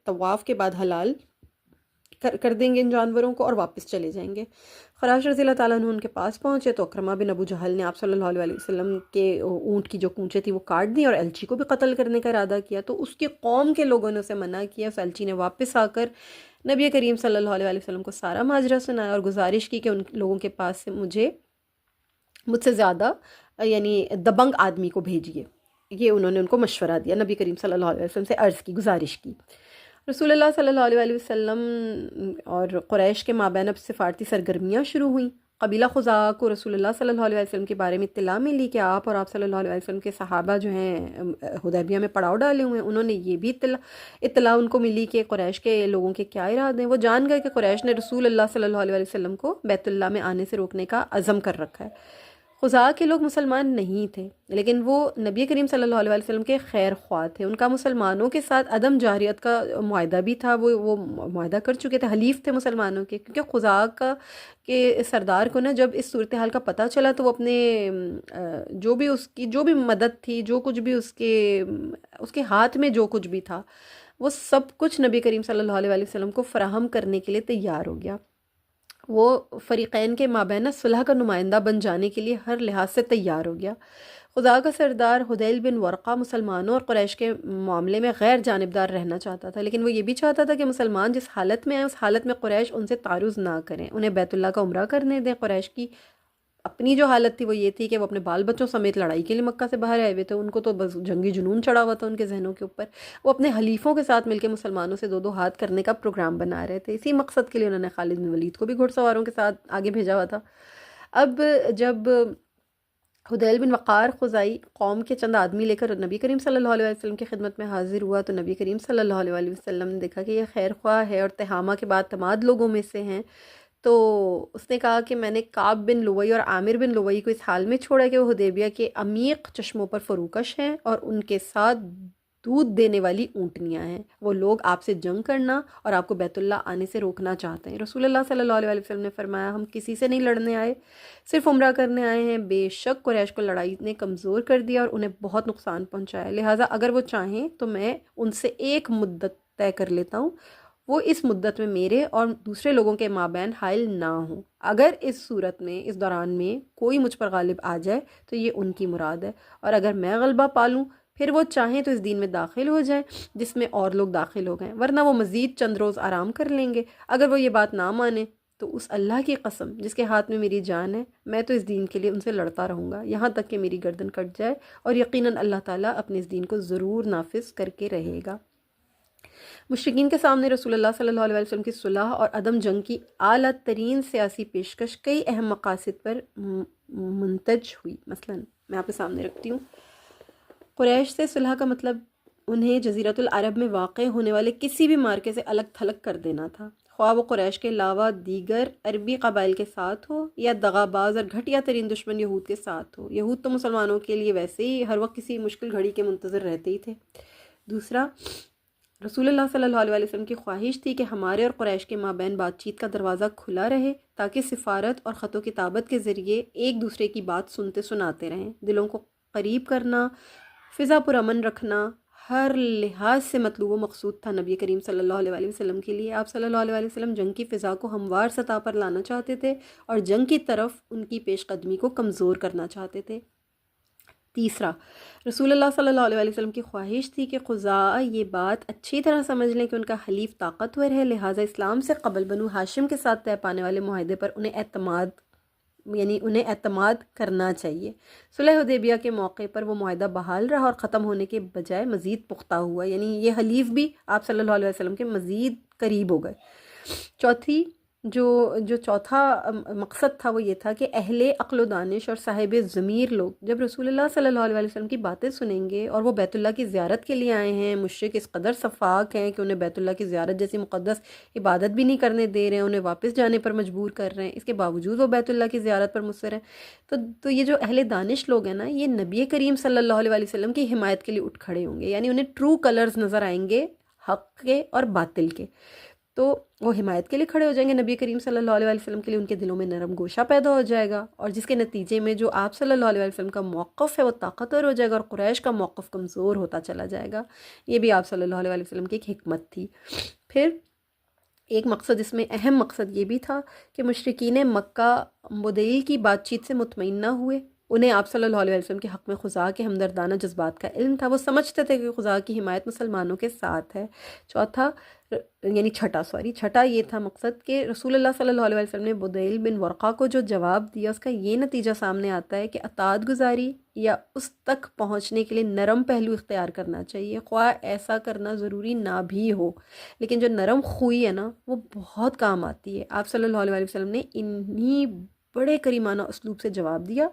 طواف کے بعد حلال کر دیں گے ان جانوروں کو اور واپس چلے جائیں گے۔ خراش رضی اللہ تعالیٰ عنہ ان کے پاس پہنچے تو اکرمہ بن ابو جہل نے آپ صلی اللہ علیہ وسلم کے اونٹ کی جو کونچیں تھی وہ کاٹ دی اور ایلچی کو بھی قتل کرنے کا ارادہ کیا، تو اس کی قوم کے لوگوں نے اسے منع کیا۔ اس ایلچی نے واپس آ کر نبی کریم صلی اللہ علیہ وسلم کو سارا ماجرا سنایا اور گزارش کی کہ ان لوگوں کے پاس سے مجھ سے زیادہ یعنی دبنگ آدمی کو بھیجیے۔ یہ انہوں نے ان کو مشورہ دیا، نبی کریم صلی اللہ علیہ وسلم سے عرض کی، گزارش کی۔ رسول اللہ صلی اللہ علیہ وسلم اور قریش کے مابین اب سفارتی سرگرمیاں شروع ہوئیں۔ قبیلہ خزاعہ کو رسول اللہ صلی اللہ علیہ وسلم کے بارے میں اطلاع ملی کہ آپ اور آپ صلی اللہ علیہ وسلم کے صحابہ جو ہیں حدیبیہ میں پڑاؤ ڈالے ہوئے ہیں۔ انہوں نے یہ بھی اطلاع ان کو ملی کہ قریش کے لوگوں کے کیا ارادے ہیں۔ وہ جان گئے کہ قریش نے رسول اللہ صلی اللہ علیہ وسلم کو بیت اللہ میں آنے سے روکنے کا عزم کر رکھا ہے۔ خزاعہ کے لوگ مسلمان نہیں تھے، لیکن وہ نبی کریم صلی اللہ علیہ وسلم کے خیر خواہ تھے۔ ان کا مسلمانوں کے ساتھ عدم جارحیت کا معاہدہ بھی تھا، وہ معاہدہ کر چکے تھے، حلیف تھے مسلمانوں کے، کیونکہ خزاعہ کے سردار کو نا جب اس صورتحال کا پتہ چلا تو وہ اپنے جو بھی مدد تھی، جو کچھ بھی اس کے ہاتھ میں جو کچھ بھی تھا، وہ سب کچھ نبی کریم صلی اللہ علیہ وسلم کو فراہم کرنے کے لیے تیار ہو گیا۔ وہ فریقین کے مابین صلح کا نمائندہ بن جانے کے لیے ہر لحاظ سے تیار ہو گیا۔ خزاعہ کا سردار حدیل بن ورقہ مسلمانوں اور قریش کے معاملے میں غیر جانبدار رہنا چاہتا تھا، لیکن وہ یہ بھی چاہتا تھا کہ مسلمان جس حالت میں ہیں اس حالت میں قریش ان سے تعارض نہ کریں، انہیں بیت اللہ کا عمرہ کرنے دیں۔ قریش کی اپنی جو حالت تھی وہ یہ تھی کہ وہ اپنے بال بچوں سمیت لڑائی کے لیے مکہ سے باہر آئے ہوئے تھے، ان کو تو بس جنگی جنون چڑھا ہوا تھا ان کے ذہنوں کے اوپر۔ وہ اپنے حلیفوں کے ساتھ مل کے مسلمانوں سے دو دو ہاتھ کرنے کا پروگرام بنا رہے تھے۔ اسی مقصد کے لیے انہوں نے خالد بن ولید کو بھی گھڑ سواروں کے ساتھ آگے بھیجا ہوا تھا۔ اب جب حدیل بن وقار خزائی قوم کے چند آدمی لے کر نبی کریم صلی اللہ علیہ وسلم کی خدمت میں حاضر ہوا تو نبی کریم صلی اللہ علیہ وسلم نے دیکھا کہ یہ خیر خواہ ہے اور تہامہ کے بعد اعتماد لوگوں میں سے ہیں، تو اس نے کہا کہ میں نے کعب بن لوئی اور عامر بن لوئی کو اس حال میں چھوڑا کہ وہ حدیبیہ کے عمیق چشموں پر فروکش ہیں اور ان کے ساتھ دودھ دینے والی اونٹنیاں ہیں۔ وہ لوگ آپ سے جنگ کرنا اور آپ کو بیت اللہ آنے سے روکنا چاہتے ہیں۔ رسول اللہ صلی اللہ علیہ وسلم نے فرمایا ہم کسی سے نہیں لڑنے آئے، صرف عمرہ کرنے آئے ہیں۔ بے شک قریش کو لڑائی نے کمزور کر دیا اور انہیں بہت نقصان پہنچایا، لہٰذا اگر وہ چاہیں تو میں ان سے ایک مدت طے کر لیتا ہوں، وہ اس مدت میں میرے اور دوسرے لوگوں کے مابین حائل نہ ہوں۔ اگر اس صورت میں اس دوران میں کوئی مجھ پر غالب آ جائے تو یہ ان کی مراد ہے، اور اگر میں غلبہ پالوں پھر وہ چاہیں تو اس دین میں داخل ہو جائیں جس میں اور لوگ داخل ہو گئے، ورنہ وہ مزید چند روز آرام کر لیں گے۔ اگر وہ یہ بات نہ مانے تو اس اللہ کی قسم جس کے ہاتھ میں میری جان ہے، میں تو اس دین کے لیے ان سے لڑتا رہوں گا یہاں تک کہ میری گردن کٹ جائے، اور یقیناً اللہ تعالیٰ اپنے اس دین کو ضرور نافذ کر کے رہے گا۔ مشرکین کے سامنے رسول اللہ صلی اللہ علیہ وسلم کی صلح اور عدم جنگ کی اعلیٰ ترین سیاسی پیشکش کئی اہم مقاصد پر منتج ہوئی۔ مثلا میں آپ کے سامنے رکھتی ہوں، قریش سے صلح کا مطلب انہیں جزیرۃ العرب میں واقع ہونے والے کسی بھی مارکے سے الگ تھلگ کر دینا تھا، خواہ وہ قریش کے علاوہ دیگر عربی قبائل کے ساتھ ہو یا دغاباز اور گھٹیا ترین دشمن یہود کے ساتھ ہو۔ یہود تو مسلمانوں کے لیے ویسے ہی ہر وقت کسی مشکل گھڑی کے منتظر رہتے ہی تھے۔ دوسرا، رسول اللہ صلی اللہ علیہ وسلم کی خواہش تھی کہ ہمارے اور قریش کے مابین بات چیت کا دروازہ کھلا رہے تاکہ سفارت اور خط و کتابت کے ذریعے ایک دوسرے کی بات سنتے سناتے رہیں۔ دلوں کو قریب کرنا، فضا پر امن رکھنا ہر لحاظ سے مطلوب و مقصود تھا نبی کریم صلی اللہ علیہ وسلم کے لیے۔ آپ صلی اللہ علیہ وسلم جنگ کی فضا کو ہموار سطح پر لانا چاہتے تھے اور جنگ کی طرف ان کی پیش قدمی کو کمزور کرنا چاہتے تھے۔ تیسرا، رسول اللہ صلی اللہ علیہ وسلم کی خواہش تھی کہ خزاعہ یہ بات اچھی طرح سمجھ لیں کہ ان کا حلیف طاقتور ہے، لہٰذا اسلام سے قبل بنو ہاشم کے ساتھ طے پانے والے معاہدے پر انہیں اعتماد کرنا چاہیے۔ صلح حدیبیہ کے موقع پر وہ معاہدہ بحال رہا اور ختم ہونے کے بجائے مزید پختہ ہوا، یعنی یہ حلیف بھی آپ صلی اللہ علیہ وسلم کے مزید قریب ہو گئے۔ جو چوتھا مقصد تھا وہ یہ تھا کہ اہل عقل و دانش اور صاحب ضمیر لوگ جب رسول اللہ صلی اللہ علیہ وسلم کی باتیں سنیں گے اور وہ بیت اللہ کی زیارت کے لیے آئے ہیں، مشرک اس قدر صفاق ہیں کہ انہیں بیت اللہ کی زیارت جیسی مقدس عبادت بھی نہیں کرنے دے رہے ہیں، انہیں واپس جانے پر مجبور کر رہے ہیں، اس کے باوجود وہ بیت اللہ کی زیارت پر مصر ہیں، تو یہ جو اہل دانش لوگ ہیں نا، یہ نبی کریم صلی اللہ علیہ وسلم کی حمایت کے لیے اٹھ کھڑے ہوں گے، یعنی انہیں ٹرو کلرز نظر آئیں گے حق کے اور باطل کے، تو وہ حمایت کے لیے کھڑے ہو جائیں گے نبی کریم صلی اللہ علیہ وسلم کے لیے، ان کے دلوں میں نرم گوشہ پیدا ہو جائے گا، اور جس کے نتیجے میں جو آپ صلی اللہ علیہ وسلم کا موقف ہے وہ طاقتور ہو جائے گا اور قریش کا موقف کمزور ہوتا چلا جائے گا۔ یہ بھی آپ صلی اللہ علیہ وسلم کی ایک حکمت تھی۔ پھر ایک مقصد، اس میں اہم مقصد یہ بھی تھا کہ مشرکین مکہ بدیل کی بات چیت سے مطمئن نہ ہوئے، انہیں آپ صلی اللہ علیہ وسلم کے حق میں خدا کے ہمدردانہ جذبات کا علم تھا، وہ سمجھتے تھے کہ خدا کی حمایت مسلمانوں کے ساتھ ہے۔ چوتھا یعنی چھٹا یہ تھا مقصد کہ رسول اللہ صلی اللہ علیہ وسلم نے بدیل بن ورقہ کو جو جواب دیا، اس کا یہ نتیجہ سامنے آتا ہے کہ اطاعت گزاری یا اس تک پہنچنے کے لیے نرم پہلو اختیار کرنا چاہیے، خواہ ایسا کرنا ضروری نہ بھی ہو، لیکن جو نرم خوئی ہے نا وہ بہت کام آتی ہے۔ آپ صلی اللہ علیہ وسلم نے انہی بڑے کریمانہ اسلوب سے جواب دیا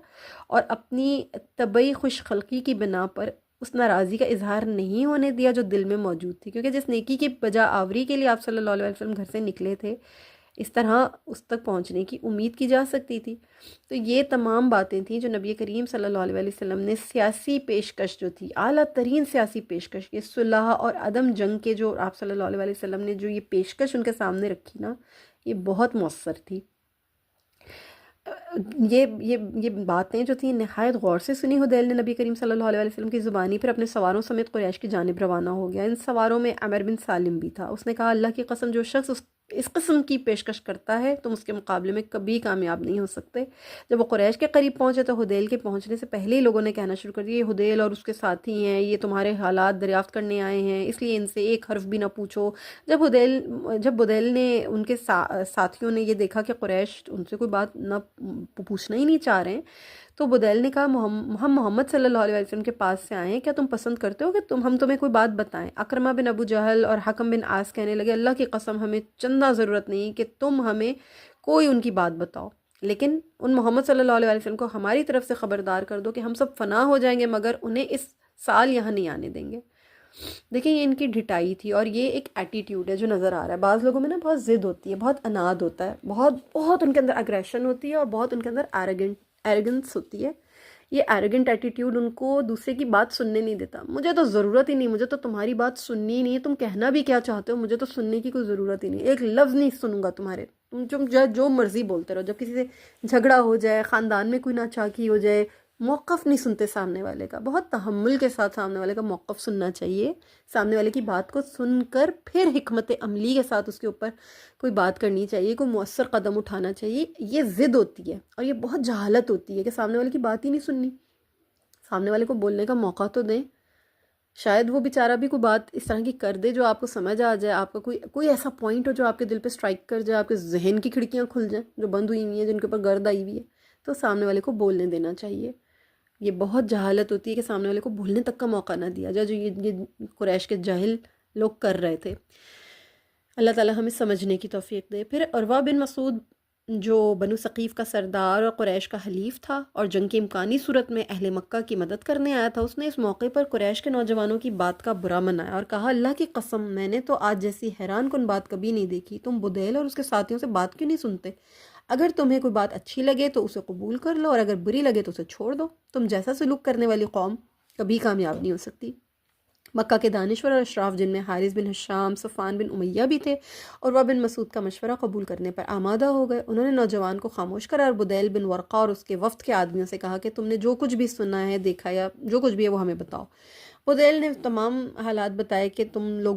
اور اپنی طبعی خوش خلقی کی بنا پر اس ناراضی کا اظہار نہیں ہونے دیا جو دل میں موجود تھی، کیونکہ جس نیکی کی بجا آوری کے لیے آپ صلی اللہ علیہ وسلم گھر سے نکلے تھے، اس طرح اس تک پہنچنے کی امید کی جا سکتی تھی۔ تو یہ تمام باتیں تھیں جو نبی کریم صلی اللہ علیہ وسلم نے سیاسی پیشکش جو تھی، اعلیٰ ترین سیاسی پیشکش، یہ صلح اور عدم جنگ کے جو آپ صلی اللہ علیہ وسلم نے جو یہ پیشکش ان کے سامنے رکھی نا، یہ بہت مؤثر تھی۔ یہ باتیں جو تھیں نہایت غور سے سنی حدیل نے نبی کریم صلی اللہ علیہ وسلم کی زبانی پھر اپنے سواروں سمیت قریش کی جانب روانہ ہو گیا۔ ان سواروں میں عمر بن سالم بھی تھا۔ اس نے کہا، اللہ کی قسم، جو شخص اس قسم کی پیشکش کرتا ہے تم اس کے مقابلے میں کبھی کامیاب نہیں ہو سکتے۔ جب وہ قریش کے قریب پہنچے تو حدیل کے پہنچنے سے پہلے ہی لوگوں نے کہنا شروع کر دیا، یہ حدیل اور اس کے ساتھی ہیں، یہ تمہارے حالات دریافت کرنے آئے ہیں، اس لیے ان سے ایک حرف بھی نہ پوچھو۔ جب بدیل نے ان کے ساتھیوں نے یہ دیکھا کہ قریش ان سے کوئی بات نہ پوچھنا ہی نہیں چاہ رہے ہیں، تو بدیل نے کہا، ہم محمد صلی اللہ علیہ وسلم کے پاس سے آئے ہیں، کیا تم پسند کرتے ہو کہ ہم تمہیں کوئی بات بتائیں؟ اکرمہ بن ابو جہل اور حکم بن عاص کہنے لگے، اللہ کی قسم ہمیں چندہ ضرورت نہیں کہ تم ہمیں کوئی ان کی بات بتاؤ، لیکن ان محمد صلی اللہ علیہ وسلم کو ہماری طرف سے خبردار کر دو کہ ہم سب فنا ہو جائیں گے مگر انہیں اس سال یہاں نہیں آنے دیں گے۔ دیکھیں یہ ان کی ڈھٹائی تھی، اور یہ ایک ایٹیٹیوڈ ہے جو نظر آ رہا ہے۔ بعض لوگوں میں نا بہت ضد ہوتی ہے، بہت اناد ہوتا ہے، بہت ان کے اندر اگریشن ہوتی ہے، اور بہت ان کے اندر ایروگنس ہوتی ہے۔ یہ ایروگنٹ ایٹیٹیوڈ ان کو دوسرے کی بات سننے نہیں دیتا۔ مجھے تو ضرورت ہی نہیں، مجھے تو تمہاری بات سننی ہی نہیں ہے، تم کہنا بھی کیا چاہتے ہو مجھے تو سننے کی کوئی ضرورت ہی نہیں، ایک لفظ نہیں سنوں گا تمہارے، تم جو مرضی بولتے رہو۔ جب کسی سے جھگڑا ہو جائے، خاندان میں کوئی ناچاکی ہو جائے، موقف نہیں سنتے سامنے والے کا، بہت تحمل کے ساتھ سامنے والے کا موقف سننا چاہیے، سامنے والے کی بات کو سن کر پھر حکمت عملی کے ساتھ اس کے اوپر کوئی بات کرنی چاہیے، کوئی مؤثر قدم اٹھانا چاہیے۔ یہ ضد ہوتی ہے اور یہ بہت جہالت ہوتی ہے کہ سامنے والے کی بات ہی نہیں سننی، سامنے والے کو بولنے کا موقع تو دیں، شاید وہ بیچارہ بھی کوئی بات اس طرح کی کر دے جو آپ کو سمجھ آ جائے، آپ کا کوئی ایسا پوائنٹ ہو جو آپ کے دل پہ سٹرائک کر جائے، آپ کے ذہن کی کھڑکیاں کھل جائیں جو بند ہوئی ہوئی ہیں، جن کے اوپر گرد آئی ہوئی ہے، تو سامنے والے کو بولنے دینا چاہیے۔ یہ بہت جہالت ہوتی ہے کہ سامنے والے کو بھولنے تک کا موقع نہ دیا جائے، جو یہ قریش کے جاہل لوگ کر رہے تھے۔ اللہ تعالیٰ ہمیں سمجھنے کی توفیق دے۔ پھر عروہ بن مسعود جو بنو ثقیف کا سردار اور قریش کا حلیف تھا اور جنگ کی امکانی صورت میں اہل مکہ کی مدد کرنے آیا تھا، اس نے اس موقع پر قریش کے نوجوانوں کی بات کا برا منایا اور کہا، اللہ کی قسم، میں نے تو آج جیسی حیران کن بات کبھی نہیں دیکھی، تم بدیل اور اس کے ساتھیوں سے بات کیوں نہیں سنتے؟ اگر تمہیں کوئی بات اچھی لگے تو اسے قبول کر لو، اور اگر بری لگے تو اسے چھوڑ دو، تم جیسا سلوک کرنے والی قوم کبھی کامیاب نہیں ہو سکتی۔ مکہ کے دانشور اور اشراف، جن میں حارث بن حشام، صفوان بن امیہ بھی تھے، عروہ بن مسعود کا مشورہ قبول کرنے پر آمادہ ہو گئے۔ انہوں نے نوجوان کو خاموش کرا اور بدیل بن ورقہ اور اس کے وفد کے آدمیوں سے کہا کہ تم نے جو کچھ بھی سنا ہے، دیکھا یا جو کچھ بھی ہے وہ ہمیں بتاؤ۔ بدیل نے تمام حالات بتائے کہ تم لوگ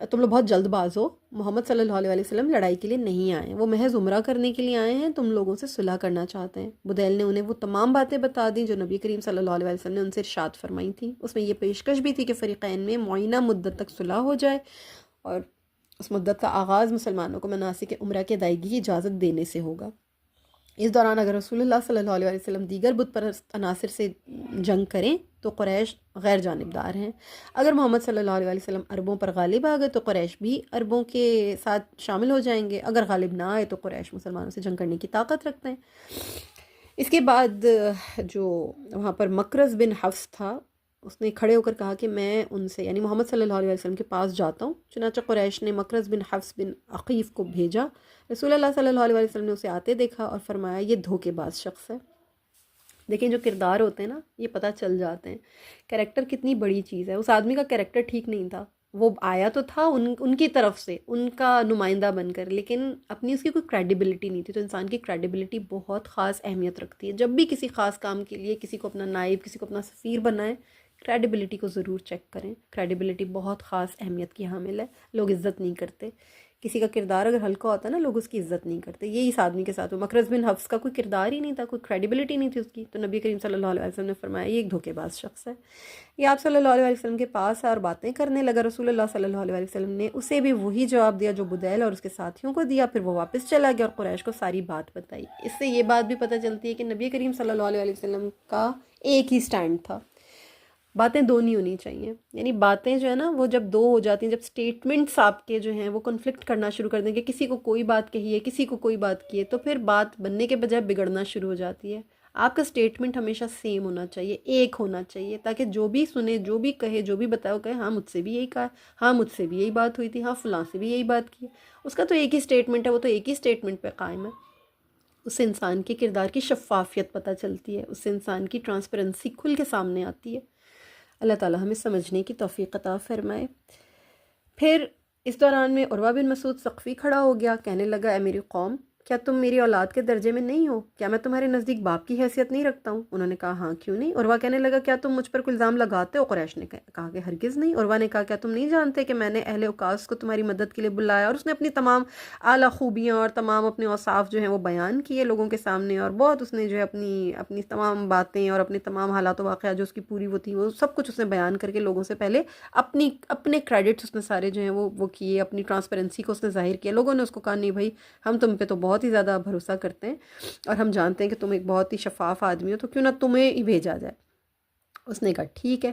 بہت جلد باز ہو، محمد صلی اللہ علیہ وسلم لڑائی کے لیے نہیں آئے ہیں، وہ محض عمرہ کرنے کے لیے آئے ہیں، تم لوگوں سے صلح کرنا چاہتے ہیں۔ بدیل نے انہیں وہ تمام باتیں بتا دیں جو نبی کریم صلی اللہ علیہ وسلم نے ان سے ارشاد فرمائی تھیں۔ اس میں یہ پیشکش بھی تھی کہ فریقین میں معینہ مدت تک صلح ہو جائے، اور اس مدت کا آغاز مسلمانوں کو مناسک عمرہ کی ادائیگی کی اجازت دینے سے ہوگا۔ اس دوران اگر رسول اللہ صلی اللہ علیہ وسلم دیگر بت پرست عناصر سے جنگ کریں تو قریش غیر جانبدار ہیں، اگر محمد صلی اللہ علیہ وسلم عربوں پر غالب آ گئے تو قریش بھی عربوں کے ساتھ شامل ہو جائیں گے، اگر غالب نہ آئے تو قریش مسلمانوں سے جنگ کرنے کی طاقت رکھتے ہیں۔ اس کے بعد جو وہاں پر مکرز بن حفص تھا، اس نے کھڑے ہو کر کہا کہ میں ان سے یعنی محمد صلی اللہ علیہ وسلم کے پاس جاتا ہوں۔ چنانچہ قریش نے مکرز بن حفص بن عقیف کو بھیجا۔ رسول اللہ صلی اللہ علیہ وسلم نے اسے آتے دیکھا اور فرمایا، یہ دھوکے باز شخص ہے۔ دیکھیں جو کردار ہوتے ہیں نا، یہ پتہ چل جاتے ہیں، کریکٹر کتنی بڑی چیز ہے۔ اس آدمی کا کریکٹر ٹھیک نہیں تھا، وہ آیا تو تھا ان کی طرف سے ان کا نمائندہ بن کر، لیکن اپنی اس کی کوئی کریڈیبلٹی نہیں تھی۔ تو انسان کی کریڈیبلٹی بہت خاص اہمیت رکھتی ہے۔ جب بھی کسی خاص کام کے لیے کسی کو اپنا نائب، کسی کو اپنا سفیر بنائیں، کریڈیبلٹی کو ضرور چیک کریں. کریڈیبلٹی بہت خاص اہمیت کی حامل ہے. لوگ عزت نہیں کرتے. کسی کا کردار اگر ہلکا ہوتا ہے نا لوگ اس کی عزت نہیں کرتے. یہی اس آدمی کے ساتھ ہو. مکرز بن حفص کا کوئی کردار ہی نہیں تھا, کوئی کریڈیبلٹی نہیں تھی اس کی, تو نبی کریم صلی اللہ علیہ وسلم نے فرمایا یہ ایک دھوکے باز شخص ہے. یہ آپ صلی اللہ علیہ وسلم کے پاس اور باتیں کرنے لگا. رسول اللہ صلی اللہ علیہ وسلم نے اسے بھی وہی جواب دیا جو بدیل اور اس کے ساتھیوں کو دیا. پھر وہ واپس چلا گیا اور قریش کو ساری بات بتائی. اس سے یہ بات بھی پتہ چلتی ہے کہ نبی کریم صلی اللہ علیہ وسلم کا ایک ہی سٹینڈ تھا. باتیں دو نہیں ہونی چاہیے. یعنی باتیں جو ہے نا وہ جب دو ہو جاتی ہیں, جب سٹیٹمنٹس آپ کے جو ہیں وہ کنفلکٹ کرنا شروع کر دیں گے, کسی کو کوئی بات کہی ہے کسی کو کوئی بات کی ہے, تو پھر بات بننے کے بجائے بگڑنا شروع ہو جاتی ہے. آپ کا سٹیٹمنٹ ہمیشہ سیم ہونا چاہیے, ایک ہونا چاہیے, تاکہ جو بھی سنے, جو بھی کہے, جو بھی بتائے وہ کہے ہاں مجھ سے بھی یہی کہا, ہاں مجھ سے بھی یہی بات ہوئی تھی, ہاں فلاں سے بھی یہی بات کی. اس کا تو ایک ہی سٹیٹمنٹ ہے, وہ تو ایک ہی سٹیٹمنٹ پہ قائم ہے. اس سے انسان کے کردار کی شفافیت پتہ چلتی ہے, اس سے انسان کی ٹرانسپیرنسی کھل کے سامنے آتی ہے. اللہ تعالیٰ ہمیں سمجھنے کی توفیق عطا فرمائے. پھر اس دوران میں عروہ بن مسعود ثقفی کھڑا ہو گیا, کہنے لگا اے میری قوم, کیا تم میری اولاد کے درجے میں نہیں ہو؟ کیا میں تمہارے نزدیک باپ کی حیثیت نہیں رکھتا ہوں؟ انہوں نے کہا ہاں کیوں نہیں. عروہ کہنے لگا کیا تم مجھ پر کوئی الزام لگاتے ہو؟ قریش نے کہا کہ ہرگز نہیں. عروہ نے کہا کیا تم نہیں جانتے کہ میں نے اہل اوقاس کو تمہاری مدد کے لیے بلایا, اور اس نے اپنی تمام اعلیٰ خوبیاں اور تمام اپنے اوصاف جو ہیں وہ بیان کیے لوگوں کے سامنے, اور بہت اس نے جو ہے اپنی تمام باتیں اور اپنی تمام حالات و واقعات جو اس کی پوری وہ تھی وہ سب کچھ اس نے بیان کر کے لوگوں سے پہلے اپنے کریڈٹس اس نے سارے جو ہیں وہ کیے, اپنی ٹرانسپیرنسی کو اس نے ظاہر کیا. لوگوں نے اس کو کہا نہیں بھائی ہم تم پہ تو بہت ہی زیادہ بھروسہ کرتے ہیں اور ہم جانتے ہیں کہ تم ایک بہت ہی شفاف آدمی ہو, تو کیوں نہ تمہیں ہی بھیجا جائے. اس نے کہا ٹھیک ہے.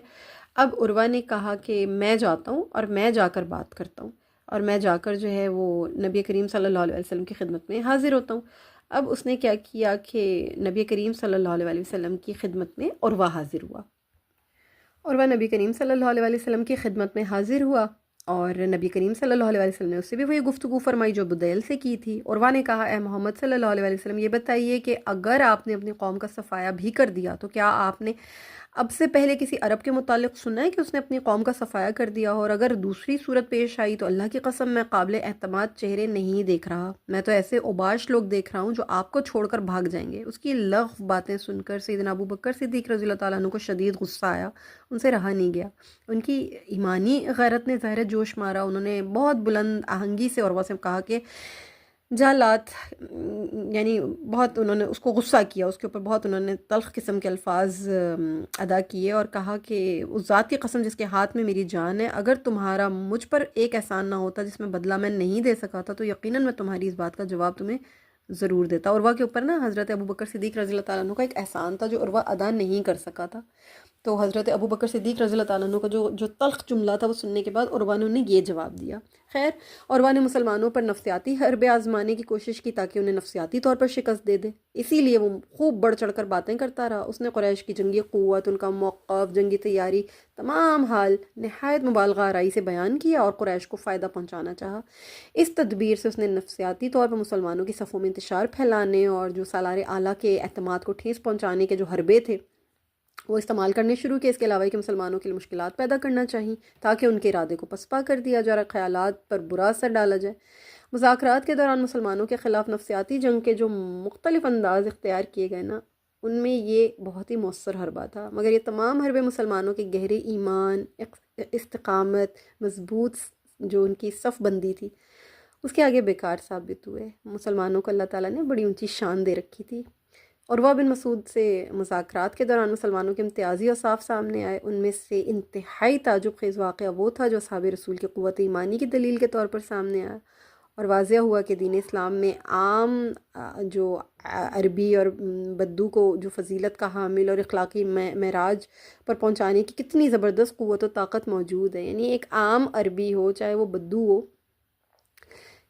اب عروہ نے کہا کہ میں جاتا ہوں اور میں جا کر بات کرتا ہوں, اور میں جا کر جو ہے وہ نبی کریم صلی اللہ علیہ وسلم کی خدمت میں حاضر ہوتا ہوں. اب اس نے کیا کیا کہ نبی کریم صلی اللہ علیہ وسلم کی خدمت میں عروہ حاضر ہوا. عروہ نبی کریم صلی اللہ علیہ وسلم کی خدمت میں حاضر ہوا, اور نبی کریم صلی اللہ علیہ وسلم نے اس سے بھی وہی گفتگو فرمائی جو بدیل سے کی تھی. عروہ نے کہا اے محمد صلی اللہ علیہ وسلم, یہ بتائیے کہ اگر آپ نے اپنی قوم کا صفایا بھی کر دیا تو کیا آپ نے اب سے پہلے کسی عرب کے متعلق سنا ہے کہ اس نے اپنی قوم کا صفایا کر دیا ہو؟ اور اگر دوسری صورت پیش آئی تو اللہ کی قسم میں قابل اعتماد چہرے نہیں دیکھ رہا, میں تو ایسے اوباش لوگ دیکھ رہا ہوں جو آپ کو چھوڑ کر بھاگ جائیں گے. اس کی لغو باتیں سن کر سیدنا ابو بکر صدیق رضی اللہ تعالیٰ عنہ کو شدید غصہ آیا, ان سے رہا نہیں گیا. ان کی ایمانی غیرت نے ظاہر جوش مارا. انہوں نے بہت بلند آہنگی سے عروہ سے کہا کہ جالات, یعنی بہت انہوں نے اس کو غصہ کیا, اس کے اوپر بہت انہوں نے تلخ قسم کے الفاظ ادا کیے, اور کہا کہ اس ذات کی قسم جس کے ہاتھ میں میری جان ہے, اگر تمہارا مجھ پر ایک احسان نہ ہوتا جس میں بدلہ میں نہیں دے سکا تھا تو یقیناً میں تمہاری اس بات کا جواب تمہیں ضرور دیتا. عروہ کے اوپر نا حضرت ابو بکر صدیق رضی اللہ تعالیٰ عنہ کا ایک احسان تھا جو عروہ ادا نہیں کر سکا تھا. تو حضرت ابو بکر صدیق رضی اللہ تعالیٰ عنہ کا جو تلخ جملہ تھا وہ سننے کے بعد عروہ نے انہیں یہ جواب دیا. خیر, عروہ نے مسلمانوں پر نفسیاتی حرب آزمانے کی کوشش کی تاکہ انہیں نفسیاتی طور پر شکست دے دے, اسی لیے وہ خوب بڑھ چڑھ کر باتیں کرتا رہا. اس نے قریش کی جنگی قوت, ان کا موقف, جنگی تیاری, تمام حال نہایت مبالغہ آرائی سے بیان کیا اور قریش کو فائدہ پہنچانا چاہا. اس تدبیر سے اس نے نفسیاتی طور پر مسلمانوں کی صفوں میں انتشار پھیلانے اور جو سالار اعلیٰ کے اعتماد کو ٹھیس پہنچانے کے جو حربے تھے وہ استعمال کرنے شروع کیے. اس کے علاوہ کہ مسلمانوں کے لیے مشکلات پیدا کرنا چاہیے تاکہ ان کے ارادے کو پسپا کر دیا جائے, خیالات پر برا اثر ڈالا جائے. مذاکرات کے دوران مسلمانوں کے خلاف نفسیاتی جنگ کے جو مختلف انداز اختیار کیے گئے نا, ان میں یہ بہت ہی مؤثر حربہ تھا. مگر یہ تمام حربے مسلمانوں کے گہرے ایمان, استقامت, مضبوط جو ان کی صف بندی تھی اس کے آگے بیکار ثابت ہوئے. مسلمانوں کو اللہ تعالیٰ نے بڑی اونچی شان دے رکھی تھی. عروہ بن مسعود سے مذاکرات کے دوران مسلمانوں کے امتیازی اوصاف سامنے آئے. ان میں سے انتہائی تعجب خیز واقعہ وہ تھا جو اصحاب رسول کی قوت ایمانی کی دلیل کے طور پر سامنے آیا, اور واضح ہوا کہ دین اسلام میں عام جو عربی اور بدو کو جو فضیلت کا حامل اور اخلاقی معراج پر پہنچانے کی کتنی زبردست قوت و طاقت موجود ہے. یعنی ایک عام عربی ہو چاہے وہ بدو ہو,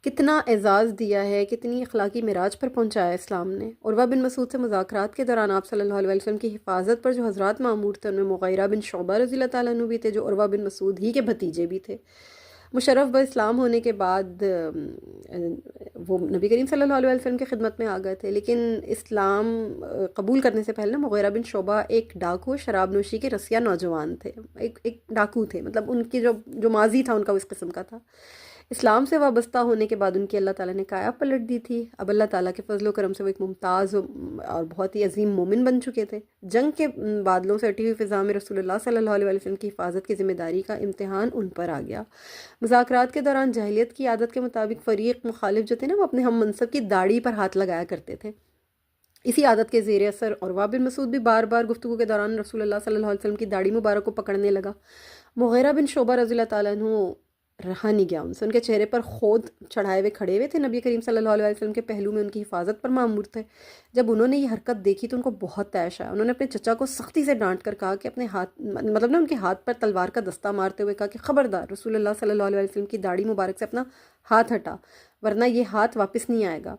کتنا اعزاز دیا ہے, کتنی اخلاقی معراج پر پہنچایا اسلام نے. عروہ بن مسعود سے مذاکرات کے دوران آپ صلی اللہ علیہ وسلم کی حفاظت پر جو حضرات مامور تھے ان میں مغیرہ بن شعبہ رضی اللہ تعالیٰ عنہ بھی تھے جو عروہ بن مسعود ہی کے بھتیجے بھی تھے. مشرف با اسلام ہونے کے بعد وہ نبی کریم صلی اللہ علیہ وسلم کی خدمت میں آ گئے تھے, لیکن اسلام قبول کرنے سے پہلے مغیرہ بن شعبہ ایک ڈاکو, شراب نوشی کے رسیا نوجوان تھے, ایک ڈاکو تھے. مطلب ان کی جو ماضی تھا ان کا اس قسم کا تھا. اسلام سے وابستہ ہونے کے بعد ان کی اللہ تعالیٰ نے کایا پلٹ دی تھی. اب اللہ تعالیٰ کے فضل و کرم سے وہ ایک ممتاز اور بہت ہی عظیم مومن بن چکے تھے. جنگ کے بادلوں سے اٹی ہوئی فضا میں رسول اللہ صلی اللہ علیہ وسلم کی حفاظت کی ذمہ داری کا امتحان ان پر آ گیا. مذاکرات کے دوران جاہلیت کی عادت کے مطابق فریق مخالف جو تھے نا وہ اپنے ہم منصب کی داڑھی پر ہاتھ لگایا کرتے تھے. اسی عادت کے زیر اثر عروہ بن مسعود بھی بار بار گفتگو کے دوران رسول اللہ صلی اللہ علیہ وسلم کی داڑھی مبارک کو پکڑنے لگا. مغیرہ بن شعبہ رضی اللہ تعالیٰ عنہ رہا نہیں گیا ان کے چہرے پر خود چڑھائے ہوئے کھڑے ہوئے تھے. نبی کریم صلی اللہ علیہ وسلم کے پہلو میں ان کی حفاظت پر مامور تھے. جب انہوں نے یہ حرکت دیکھی تو ان کو بہت طیش آیا. انہوں نے اپنے چچا کو سختی سے ڈانٹ کر کہا کہ اپنے ہاتھ مطلب نا ان کے ہاتھ پر تلوار کا دستہ مارتے ہوئے کہا کہ خبردار رسول اللہ صلی اللہ علیہ وسلم کی داڑھی مبارک سے اپنا ہاتھ ہٹا ورنہ یہ ہاتھ واپس نہیں آئے گا.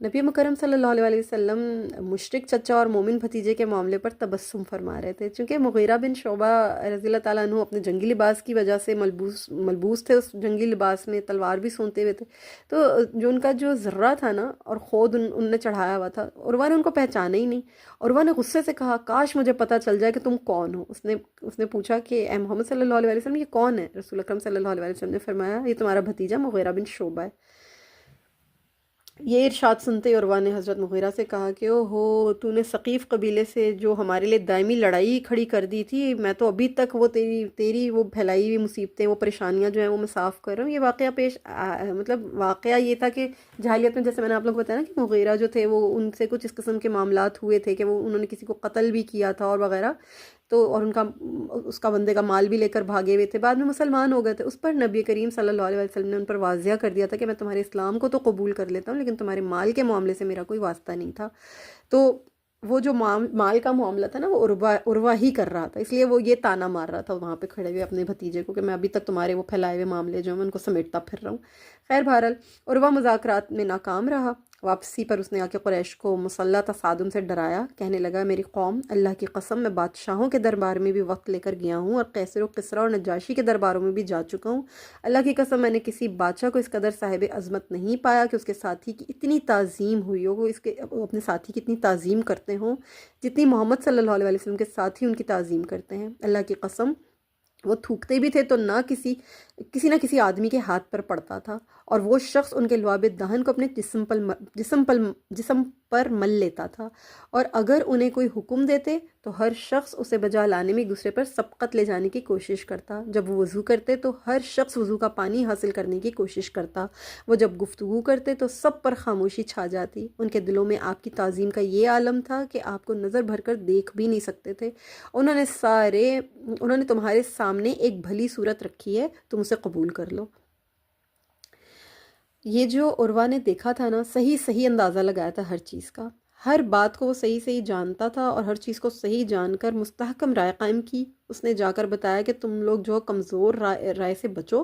نبی مکرم صلی اللہ علیہ وسلم مشرک چچا اور مومن بھتیجے کے معاملے پر تبسم فرما رہے تھے. چونکہ مغیرہ بن شعبہ رضی اللہ تعالیٰ عنہ اپنے جنگی لباس کی وجہ سے ملبوس تھے اس جنگی لباس میں, تلوار بھی سونتے ہوئے تھے. تو جو ان کا جو ذرہ تھا نا اور خود ان نے چڑھایا ہوا تھا, عروہ نے ان کو پہچانا ہی نہیں. عروہ نے غصے سے کہا کاش مجھے پتہ چل جائے کہ تم کون ہو. اس نے پوچھا کہ اے محمد صلی اللہ علیہ وسلم یہ کون ہے؟ رسول اکرم صلی اللہ علیہ وسلم نے فرمایا یہ تمہارا بھتیجا مغیرہ بن شعبہ ہے. یہ ارشاد سنتے عروہ نے حضرت مغیرہ سے کہا کہ او ہو تو نے ثقیف قبیلے سے جو ہمارے لیے دائمی لڑائی کھڑی کر دی تھی, میں تو ابھی تک وہ تیری وہ پھیلائی ہوئی مصیبتیں وہ پریشانیاں جو ہیں وہ میں صاف کر رہا ہوں. یہ واقعہ مطلب واقعہ یہ تھا کہ جاہلیت میں جیسے میں نے آپ لوگ کو بتایا نا کہ مغیرہ جو تھے وہ ان سے کچھ اس قسم کے معاملات ہوئے تھے کہ انہوں نے کسی کو قتل بھی کیا تھا اور وغیرہ, تو اور اس کا بندے کا مال بھی لے کر بھاگے ہوئے تھے. بعد میں مسلمان ہو گئے تھے. اس پر نبی کریم صلی اللہ علیہ وسلم نے ان پر واضح کر دیا تھا کہ میں تمہارے اسلام کو تو قبول کر لیتا ہوں لیکن تمہارے مال کے معاملے سے میرا کوئی واسطہ نہیں تھا. تو وہ جو مال کا معاملہ تھا نا وہ عروہ ہی کر رہا تھا, اس لیے وہ یہ تانا مار رہا تھا وہاں پہ کھڑے ہوئے اپنے بھتیجے کو کہ میں ابھی تک تمہارے وہ پھیلائے ہوئے معاملے جو ہیں میں ان کو سمیٹتا پھر رہا ہوں. خیر بہرحال عروہ مذاکرات میں ناکام رہا. واپسی پر اس نے آ کے قریش کو مسلح تصادم سے ڈرایا. کہنے لگا میری قوم اللہ کی قسم میں بادشاہوں کے دربار میں بھی وقت لے کر گیا ہوں اور قیصر و کسریٰ اور نجاشی کے درباروں میں بھی جا چکا ہوں. اللہ کی قسم میں نے کسی بادشاہ کو اس قدر صاحب عظمت نہیں پایا کہ اس کے ساتھی کی اتنی تعظیم ہوئی ہو, وہ اپنے ساتھی کی اتنی تعظیم کرتے ہوں جتنی محمد صلی اللہ علیہ وسلم کے ساتھی ان کی تعظیم کرتے ہیں. اللہ کی قسم وہ تھوکتے بھی تھے تو نہ کسی نہ کسی آدمی کے ہاتھ پر پڑتا تھا اور وہ شخص ان کے لعاب دہن کو اپنے جسم پر مل لیتا تھا, اور اگر انہیں کوئی حکم دیتے تو ہر شخص اسے بجا لانے میں ایک دوسرے پر سبقت لے جانے کی کوشش کرتا. جب وہ وضو کرتے تو ہر شخص وضو کا پانی حاصل کرنے کی کوشش کرتا. وہ جب گفتگو کرتے تو سب پر خاموشی چھا جاتی. ان کے دلوں میں آپ کی تعظیم کا یہ عالم تھا کہ آپ کو نظر بھر کر دیکھ بھی نہیں سکتے تھے. انہوں نے تمہارے سامنے ایک بھلی صورت رکھی ہے, تم اسے قبول کر لو. یہ جو عروہ نے دیکھا تھا نا, صحیح اندازہ لگایا تھا ہر چیز کا, ہر بات کو وہ صحیح جانتا تھا اور ہر چیز کو صحیح جان کر مستحکم رائے قائم کی. اس نے جا کر بتایا کہ تم لوگ جو کمزور رائے سے بچو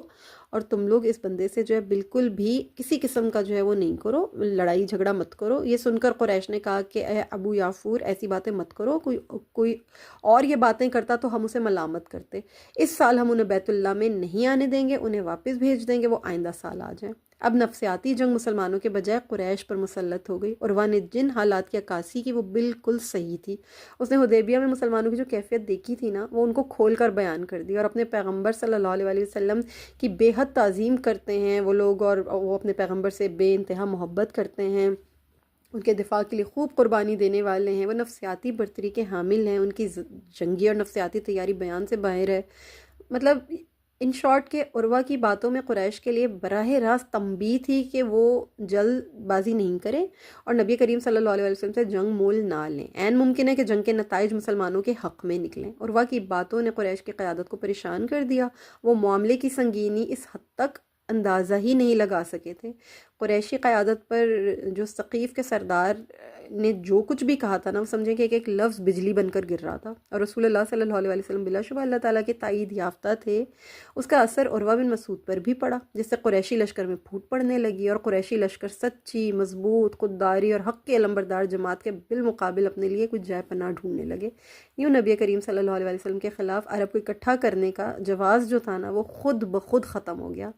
اور تم لوگ اس بندے سے جو ہے بالکل بھی کسی قسم کا جو ہے وہ نہیں کرو, لڑائی جھگڑا مت کرو. یہ سن کر قریش نے کہا کہ اے ابو یافور ایسی باتیں مت کرو, کوئی اور یہ باتیں کرتا تو ہم اسے ملامت کرتے. اس سال ہم انہیں بیت اللہ میں نہیں آنے دیں گے, انہیں واپس بھیج دیں گے, وہ آئندہ سال آ جائیں. اب نفسیاتی جنگ مسلمانوں کے بجائے قریش پر مسلط ہو گئی. عروہ نے جن حالات کی عکاسی کی وہ بالکل صحیح تھی. اس نے حدیبیہ میں مسلمانوں کی جو کیفیت دیکھی تھی نا وہ ان کو کھول کر بیان کر دی, اور اپنے پیغمبر صلی اللہ علیہ وسلم کی بے حد تعظیم کرتے ہیں وہ لوگ, اور وہ اپنے پیغمبر سے بے انتہا محبت کرتے ہیں, ان کے دفاع کے لیے خوب قربانی دینے والے ہیں, وہ نفسیاتی برتری کے حامل ہیں, ان کی جنگی اور نفسیاتی تیاری بیان سے باہر ہے. مطلب ان شارٹ کہ عروہ کی باتوں میں قریش کے لیے براہ راست تنبیہ تھی کہ وہ جلد بازی نہیں کریں اور نبی کریم صلی اللہ علیہ وسلم سے جنگ مول نہ لیں. عین ممکن ہے کہ جنگ کے نتائج مسلمانوں کے حق میں نکلیں. عروہ کی باتوں نے قریش کی قیادت کو پریشان کر دیا. وہ معاملے کی سنگینی اس حد تک اندازہ ہی نہیں لگا سکے تھے. قریشی قیادت پر جو ثقیف کے سردار نے جو کچھ بھی کہا تھا نا وہ سمجھیں کہ ایک لفظ بجلی بن کر گر رہا تھا, اور رسول اللہ صلی اللہ علیہ وسلم بلا شبہ اللہ تعالیٰ کے تائید یافتہ تھے. اس کا اثر عروہ بن مسعود پر بھی پڑا, جس سے قریشی لشکر میں پھوٹ پڑنے لگی, اور قریشی لشکر سچی مضبوط خودداری اور حق کے علمبردار جماعت کے بالمقابل اپنے لیے کچھ جائے پناہ ڈھونڈنے لگے. یوں نبی کریم صلی اللہ علیہ وسلم کے خلاف عرب کو اکٹھا کرنے کا جواز جو تھا نا وہ خود بخود ختم ہو گیا.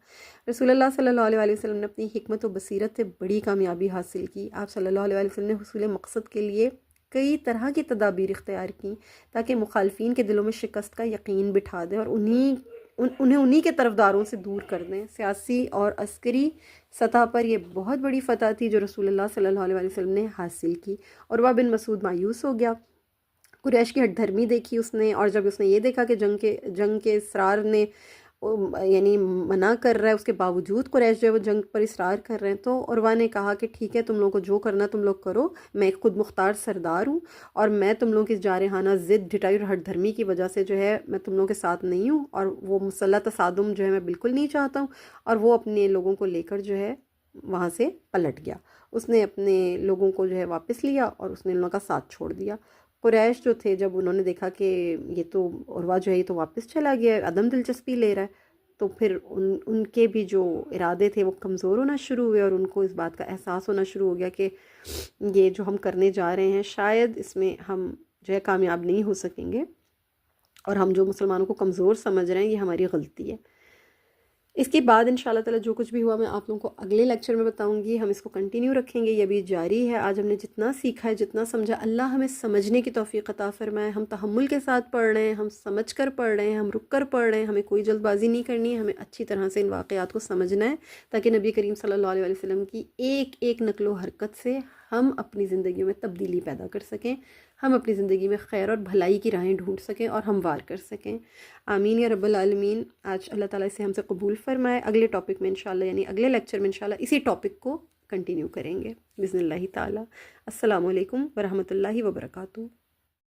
رسول اللہ صلی اللہ علیہ وسلم نے اپنی حکمت و بصیرت سے بڑی کامیابی حاصل کی. آپ صلی اللہ علیہ وسلم نے حصول مقصد کے لیے کئی طرح کی تدابیر اختیار کیں تاکہ مخالفین کے دلوں میں شکست کا یقین بٹھا دیں اور انہیں انہیں انہی کے طرفداروں سے دور کر دیں۔ سیاسی اور عسکری سطح پر یہ بہت بڑی فتح تھی جو رسول اللہ صلی اللہ علیہ وسلم نے حاصل کی۔ عروہ بن مسعود مایوس ہو گیا، قریش کی ہٹ دھرمی دیکھی اس نے، اور جب اس نے یہ دیکھا کہ جنگ کے اسرار نے یعنی منع کر رہا ہے، اس کے باوجود قریش جو ہے وہ جنگ پر اصرار کر رہے ہیں، تو عروہ نے کہا کہ ٹھیک ہے، تم لوگوں کو جو کرنا تم لوگ کرو، میں ایک خود مختار سردار ہوں، اور میں تم لوگوں کی جارحانہ ضد، ڈھٹائی اور ہٹ دھرمی کی وجہ سے جو ہے میں تم لوگوں کے ساتھ نہیں ہوں، اور وہ مسلح تصادم جو ہے میں بالکل نہیں چاہتا ہوں۔ اور وہ اپنے لوگوں کو لے کر جو ہے وہاں سے پلٹ گیا، اس نے اپنے لوگوں کو جو ہے واپس لیا اور اس نے ان لوگوں کا ساتھ چھوڑ دیا۔ قریش جو تھے جب انہوں نے دیکھا کہ یہ تو عروہ جو ہے یہ تو واپس چلا گیا ہے، عدم دلچسپی لے رہا ہے، تو پھر ان کے بھی جو ارادے تھے وہ کمزور ہونا شروع ہوئے، اور ان کو اس بات کا احساس ہونا شروع ہو گیا کہ یہ جو ہم کرنے جا رہے ہیں شاید اس میں ہم جو ہے کامیاب نہیں ہو سکیں گے، اور ہم جو مسلمانوں کو کمزور سمجھ رہے ہیں یہ ہماری غلطی ہے۔ اس کے بعد انشاءاللہ تعالی جو کچھ بھی ہوا میں آپ لوگوں کو اگلے لیکچر میں بتاؤں گی، ہم اس کو کنٹینیو رکھیں گے، یہ بھی جاری ہے۔ آج ہم نے جتنا سیکھا ہے، جتنا سمجھا، اللہ ہمیں سمجھنے کی توفیق عطا فرمائے۔ ہم تحمل کے ساتھ پڑھ رہے ہیں، ہم سمجھ کر پڑھ رہے ہیں، ہم رک کر پڑھ رہے ہیں، ہمیں کوئی جلد بازی نہیں کرنی ہے، ہمیں اچھی طرح سے ان واقعات کو سمجھنا ہے تاکہ نبی کریم صلی اللہ علیہ وسلم کی ایک ایک نقل و حرکت سے ہم اپنی زندگیوں میں تبدیلی پیدا کر سکیں، ہم اپنی زندگی میں خیر اور بھلائی کی راہیں ڈھونڈ سکیں اور ہموار کر سکیں۔ آمین یا رب العالمین۔ آج اللہ تعالیٰ اسے ہم سے قبول فرمائے۔ اگلے ٹاپک میں انشاءاللہ یعنی اگلے لیکچر میں انشاءاللہ اسی ٹاپک کو کنٹینیو کریں گے بإذن اللہ تعالیٰ۔ السلام علیکم ورحمۃ اللہ وبرکاتہ۔